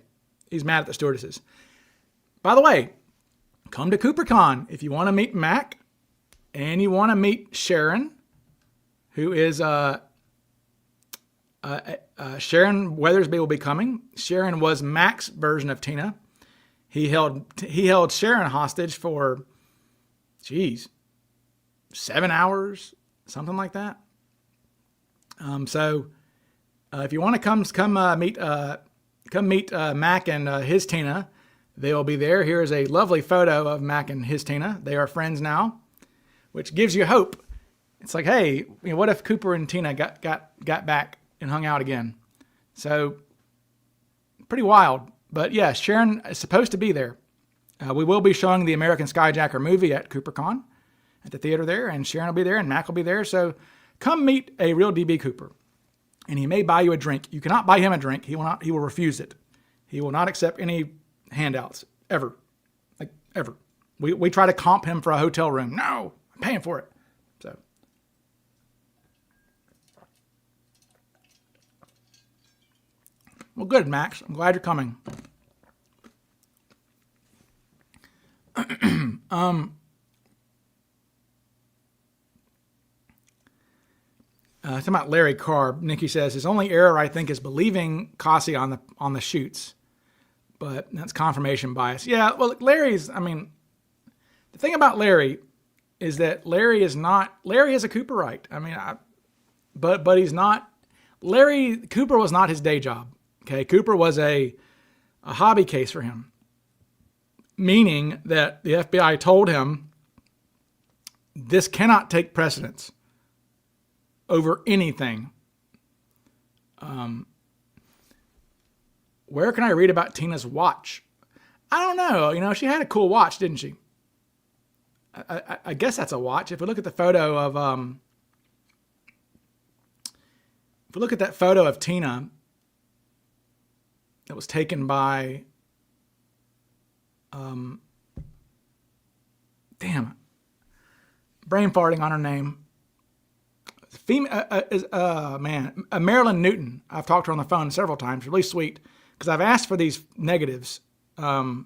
he's mad at the stewardesses. By the way, come to CooperCon if you want to meet Mac and you want to meet Sharon, who is Sharon Weathersby will be coming. Sharon was Mac's version of Tina. He held Sharon hostage for 7 hours, something like that. So if you want to come meet Mac and his Tina, they will be there. Here is a lovely photo of Mac and his Tina. They are friends now, which gives you hope. It's like, hey, what if Cooper and Tina got back and hung out again? So pretty wild. But yeah, Sharon is supposed to be there. We will be showing the American Skyjacker movie at CooperCon, at the theater there, and Sharon will be there, and Mac will be there. So come meet a real DB Cooper, and he may buy you a drink. You cannot buy him a drink. He will not. He will refuse it. He will not accept any handouts ever, like ever. We try to comp him for a hotel room. No, I'm paying for it. So. Well, good, Max. I'm glad you're coming. Talking about Larry Carr, Nikki says his only error, I think, is believing Kasi on the shoots, but that's confirmation bias. Yeah, well, Larry's. I mean, the thing about Larry is that Larry is a Cooperite. I mean, but he's not. Larry Cooper was not his day job. Okay, Cooper was a hobby case for him, meaning that the FBI told him this cannot take precedence over anything. Where can I read about Tina's watch? I don't know. You know, she had a cool watch, didn't she? I guess that's a watch. If we look at the photo of, if we look at that photo of Tina that was taken by, brain farting on her name. Marilyn Newton. I've talked to her on the phone several times. Really sweet, because I've asked for these negatives to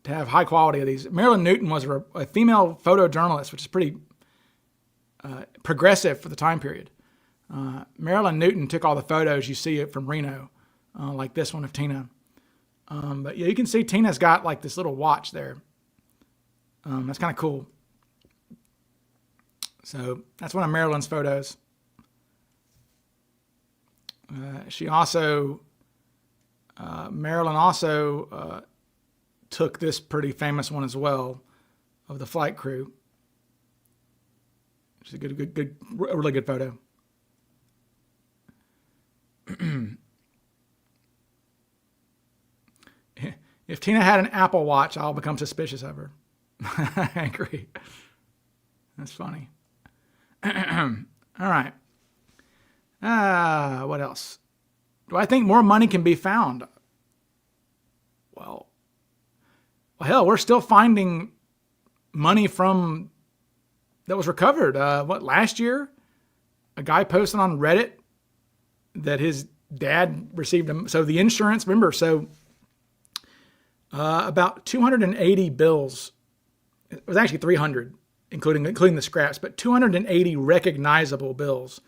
have high quality of these. Marilyn Newton was a female photojournalist, which is pretty progressive for the time period. Marilyn Newton took all the photos you see from Reno, like this one of Tina. But yeah, you can see Tina's got like this little watch there. That's kind of cool. So that's one of Marilyn's photos. Marilyn also took this pretty famous one as well of the flight crew. It's a really good photo. If Tina had an Apple Watch, I'll become suspicious of her. I agree. That's funny. All right. What else? Do I think more money can be found? Well, hell, we're still finding money that was recovered. Last year? A guy posted on Reddit that his dad received him. So the insurance, remember, about 280 bills. It was actually 300, including the scraps, but 280 recognizable bills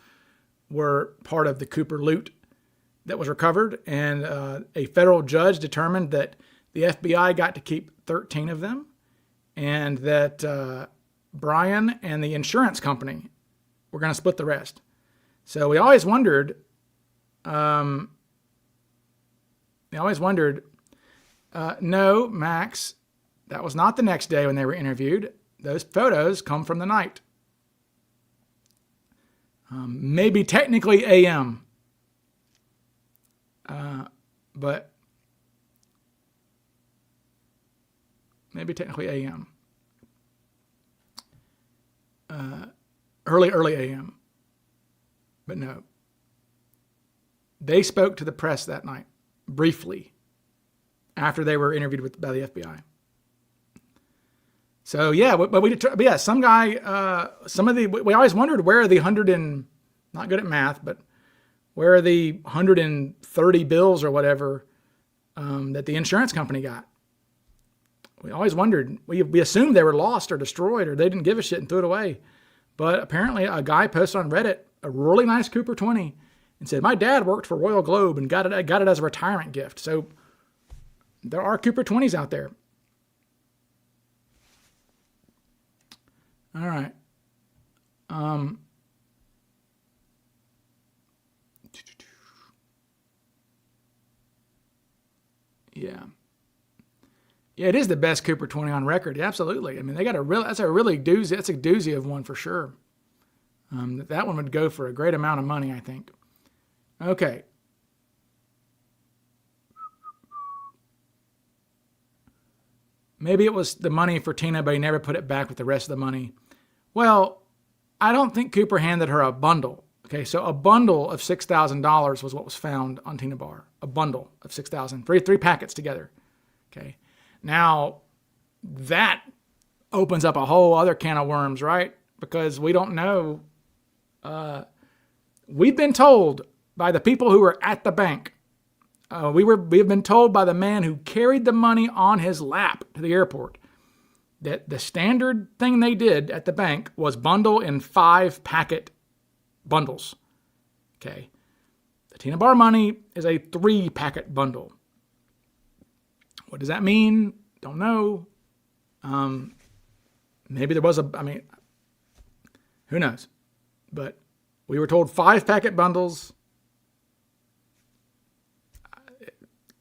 were part of the Cooper loot that was recovered. And a federal judge determined that the FBI got to keep 13 of them, and that Brian and the insurance company were going to split the rest. So we always wondered, no, Max, that was not the next day when they were interviewed. Those photos come from the night. Maybe technically AM. But maybe technically AM. Early AM. But no. They spoke to the press that night, briefly, after they were interviewed by the FBI. So yeah, some guy, we always wondered where are the 100 and, not good at math, but where are the 130 bills or whatever that the insurance company got? We always wondered. We assumed they were lost or destroyed, or they didn't give a shit and threw it away. But apparently a guy posted on Reddit a really nice Cooper 20 and said, my dad worked for Royal Globe and got it as a retirement gift. So there are Cooper 20s out there. All right. Yeah. Yeah, it is the best Cooper 20 on record. Yeah, absolutely. I mean, that's a doozy of one for sure. That one would go for a great amount of money, I think. Okay. Maybe it was the money for Tina, but he never put it back with the rest of the money. Well, I don't think Cooper handed her a bundle. Okay, so a bundle of $6,000 was what was found on Tina Barr. A bundle of $6,000, three packets together. Okay, now that opens up a whole other can of worms, right? Because we don't know. We've been told by the people who were at the bank. We've been told by the man who carried the money on his lap to the airport that the standard thing they did at the bank was bundle in 5-packet bundles. Okay. The Tina Bar money is a 3-packet bundle. What does that mean? Don't know. Maybe there was who knows? But we were told 5-packet bundles.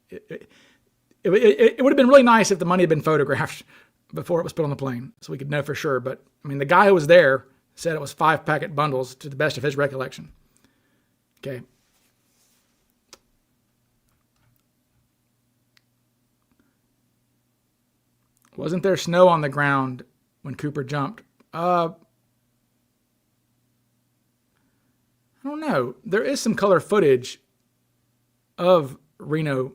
It would have been really nice if the money had been photographed before it was put on the plane so we could know for sure. But, the guy who was there said it was 5-packet bundles to the best of his recollection. Okay. Wasn't there snow on the ground when Cooper jumped? I don't know. There is some color footage of Reno.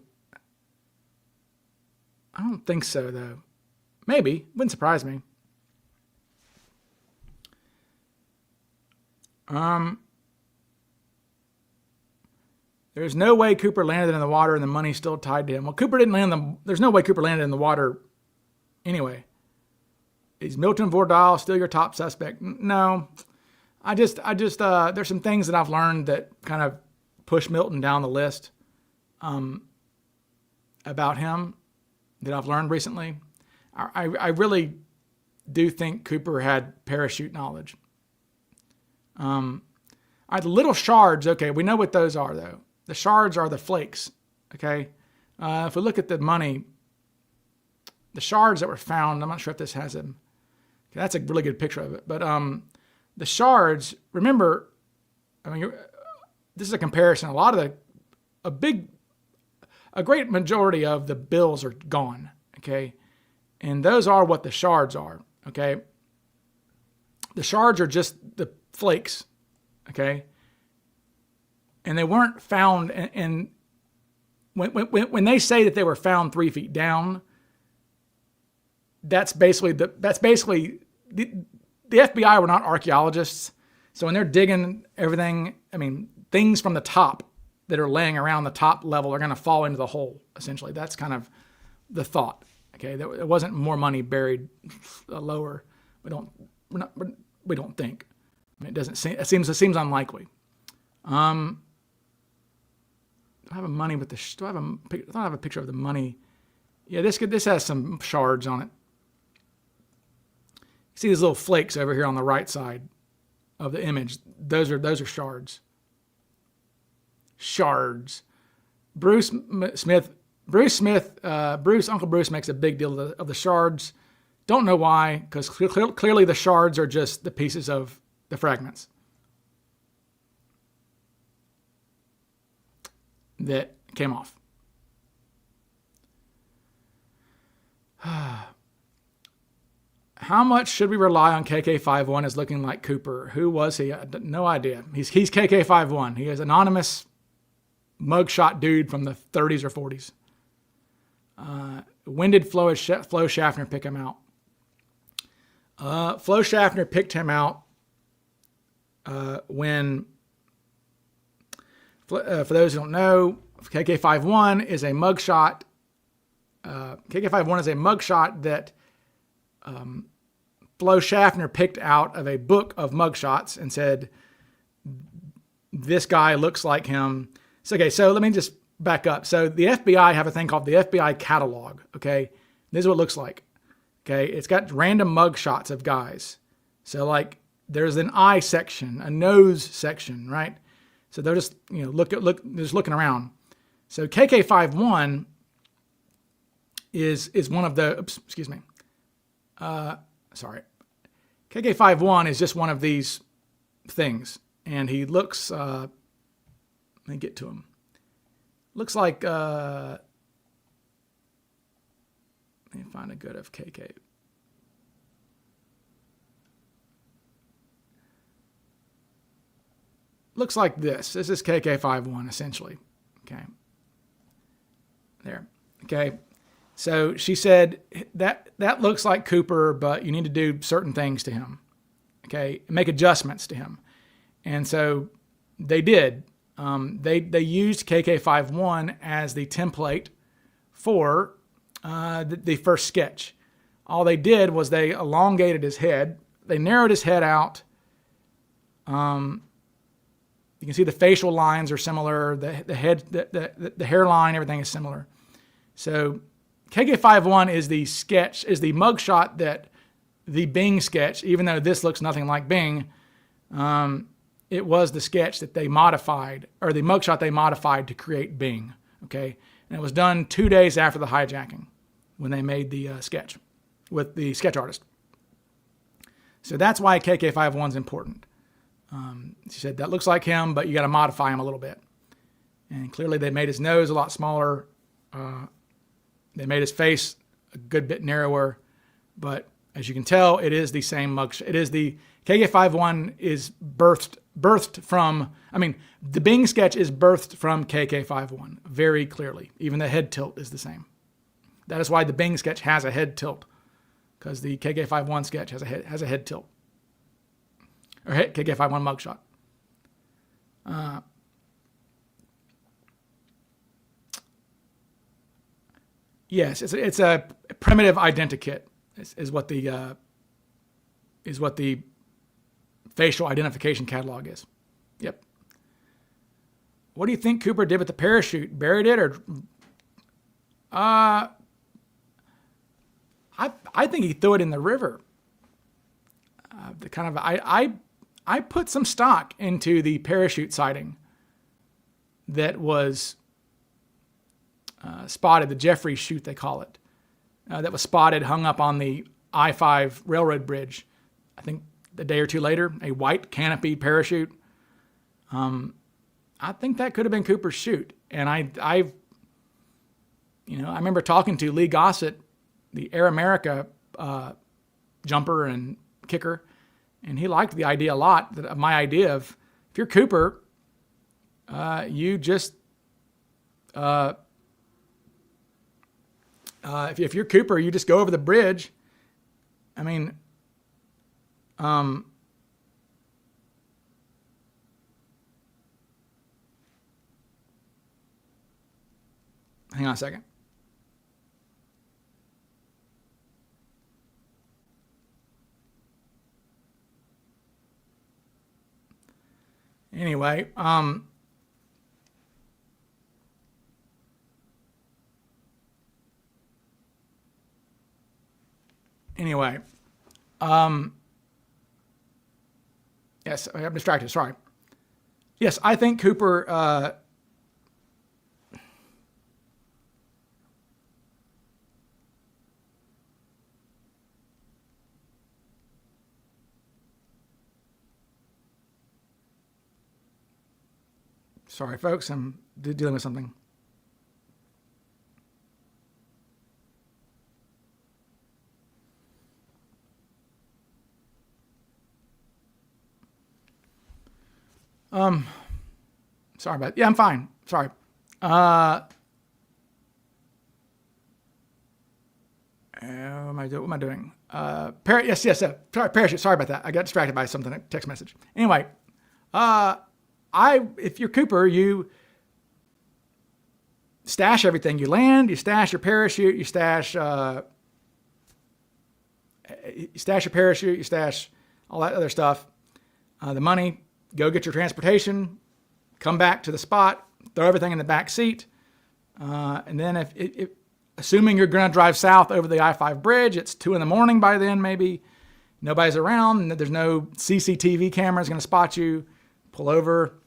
I don't think so, though. Maybe. Wouldn't surprise me. There's no way Cooper landed in the water and the money's still tied to him. Well, Cooper didn't land there's no way Cooper landed in the water anyway. Is Milton Vordal still your top suspect? No. I just there's some things that I've learned that kind of push Milton down the list about him that I've learned recently. I really do think Cooper had parachute knowledge. The little shards, okay, we know what those are, though. The shards are the flakes, okay? If we look at the money, the shards that were found, I'm not sure if this has them. Okay, that's a really good picture of it. But the shards, remember, this is a comparison. A great majority of the bills are gone, okay? And those are what the shards are, okay? The shards are just the flakes, okay? And they weren't found, and when they say that they were found 3 feet down, that's basically the FBI were not archaeologists. So when they're digging everything, things from the top that are laying around the top level are going to fall into the hole, essentially. That's kind of the thought. Okay, there wasn't more money buried lower. We don't think. It seems unlikely. Do I have a money with the? Do I don't have a picture of the money. Yeah, this has some shards on it. You see these little flakes over here on the right side of the image. Those are shards. Shards. Uncle Bruce makes a big deal of the shards. Don't know why, because clearly the shards are just the pieces of the fragments that came off. How much should we rely on KK51 as looking like Cooper? Who was he? No idea. He's KK51. He is an anonymous mugshot dude from the 30s or 40s. When did Flo Schaffner pick him out? Flo Schaffner picked him out when, for those who don't know, KK51 is a mugshot. KK51 is a mugshot that Flo Schaffner picked out of a book of mugshots and said, this guy looks like him. So let me just back up. So the FBI have a thing called the FBI catalog, okay? This is what it looks like, okay? It's got random mugshots of guys. So there's an eye section, a nose section, right? So they're just, just looking around. So KK51 is one of the, excuse me. KK51 is just one of these things. And he looks, let me get to him. Looks like, let me find a good of KK. Looks like this. This is KK51 essentially. Okay. There. Okay. So she said that looks like Cooper, but you need to do certain things to him. Okay. Make adjustments to him. And so they did. They used KK51 as the template for the first sketch. All they did was they elongated his head. They narrowed his head out. You can see the facial lines are similar. The head, the hairline, everything is similar. So KK51 is the sketch, is the mugshot that the Bing sketch, even though this looks nothing like Bing, it was the sketch that they modified, or the mugshot they modified to create Bing. Okay, and it was done 2 days after the hijacking when they made the sketch with the sketch artist. So that's why KK51 is important. She said, that looks like him, but you got to modify him a little bit. And clearly they made his nose a lot smaller. They made his face a good bit narrower. But as you can tell, it is the same mugshot. It is the KK51 is birthed from, I mean, the Bing sketch is birthed from KK51 very clearly. Even the head tilt is the same. That is why the Bing sketch has a head tilt, because the KK51 sketch has a head tilt. Or KK51 mugshot. Yes, it's a primitive identikit. Is what the facial identification catalog is. Yep. What do you think Cooper did with the parachute? Buried it, or? I think he threw it in the river. I put some stock into the parachute sighting that was spotted, the Jeffrey chute they call it, that was spotted, hung up on the I-5 railroad bridge. I think a day or two later, a white canopied parachute. I think that could have been Cooper's chute. And I remember talking to Lee Gossett, the Air America jumper and kicker, and he liked the idea a lot, my idea of, if you're Cooper, you just, if you're Cooper, you just go over the bridge. I mean, hang on a second. Anyway, yes, I'm distracted. Sorry. Yes, I think Cooper. Sorry, folks, I'm dealing with something. Sorry about it. Yeah, I'm fine. Sorry. What am I doing? Yes. Sorry, parachute. Sorry about that. I got distracted by something, a text message. Anyway, if you're Cooper, you stash everything. You land, you stash your parachute, you stash your parachute, you stash all that other stuff. The money, go get your transportation, come back to the spot, throw everything in the back seat. And then if assuming you're going to drive south over the I-5 bridge, it's 2 a.m. by then, maybe nobody's around, and there's no CCTV cameras going to spot you. Pull over,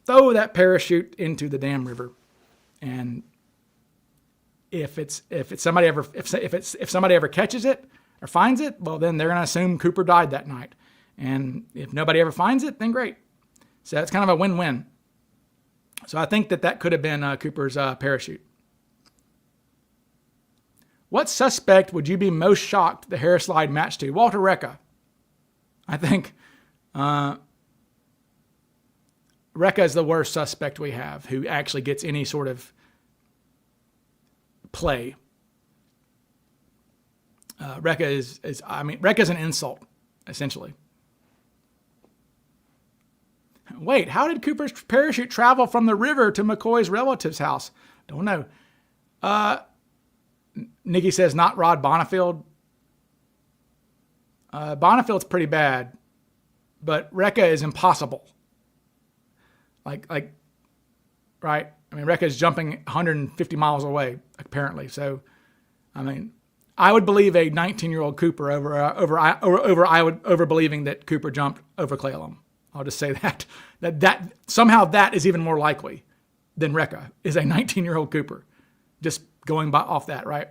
throw that parachute into the damn river. And if somebody ever catches it or finds it, well, then they're going to assume Cooper died that night. And if nobody ever finds it, then great. So that's kind of a win-win. So I think that could have been Cooper's parachute. What suspect would you be most shocked the hair slide matched to? Walter Recca. I think Recca is the worst suspect we have who actually gets any sort of play. Recca Recca's an insult, essentially. Wait, how did Cooper's parachute travel from the river to McCoy's relative's house? Don't know. Nikki says not Rod Bonifield. Bonifield's pretty bad, but Recca is impossible. right? I mean, Rekka is jumping 150 miles away, apparently. So, I mean, I would believe a 19-year-old Cooper over believing that Cooper jumped over Clallam. I'll just say that somehow that is even more likely than Rekka is a 19-year-old Cooper. Just going off that, right?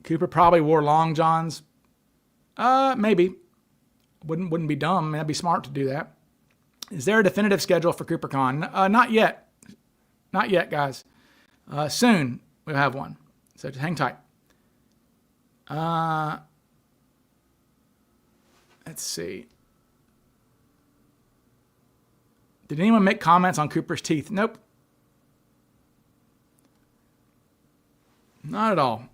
Cooper probably wore long johns. Maybe. Wouldn't be dumb. That'd be smart to do that. Is there a definitive schedule for CooperCon? Not yet. Not yet, guys. Soon we'll have one. So just hang tight. Let's see. Did anyone make comments on Cooper's teeth? Nope. Not at all.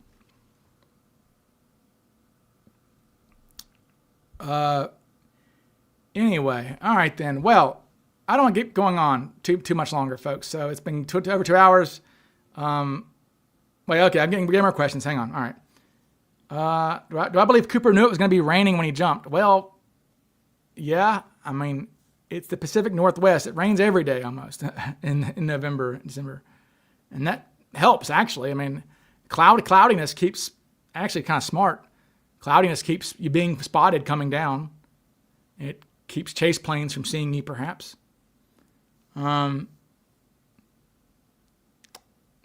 Anyway, all right then. Well, I don't want to get going on too much longer, folks. So it's been over 2 hours. Wait, okay, I'm getting more questions. Hang on. All right. Do I believe Cooper knew it was going to be raining when he jumped? Well, yeah. I mean, it's the Pacific Northwest. It rains every day almost in November, December, and that helps actually. I mean, cloudiness keeps actually kind of smart. Cloudiness keeps you being spotted coming down. It keeps chase planes from seeing you, perhaps. Did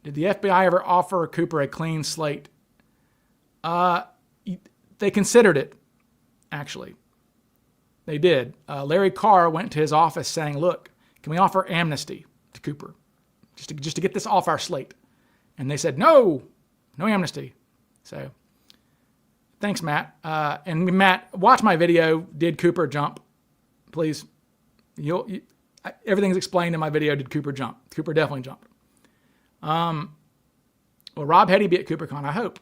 the FBI ever offer Cooper a clean slate? They considered it, actually. They did. Larry Carr went to his office saying, look, can we offer amnesty to Cooper? Just to get this off our slate. And they said, no amnesty. So, thanks, Matt. And Matt, watch my video, Did Cooper Jump? Please. Everything's explained in my video, Did Cooper Jump? Cooper definitely jumped. Will Rob Hetty be at CooperCon? I hope.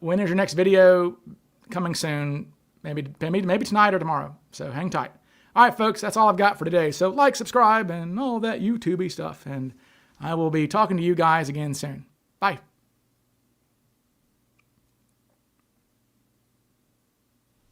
When is your next video? Coming soon. Maybe tonight or tomorrow. So hang tight. All right, folks, that's all I've got for today. So like, subscribe, and all that YouTube-y stuff. And I will be talking to you guys again soon. Bye.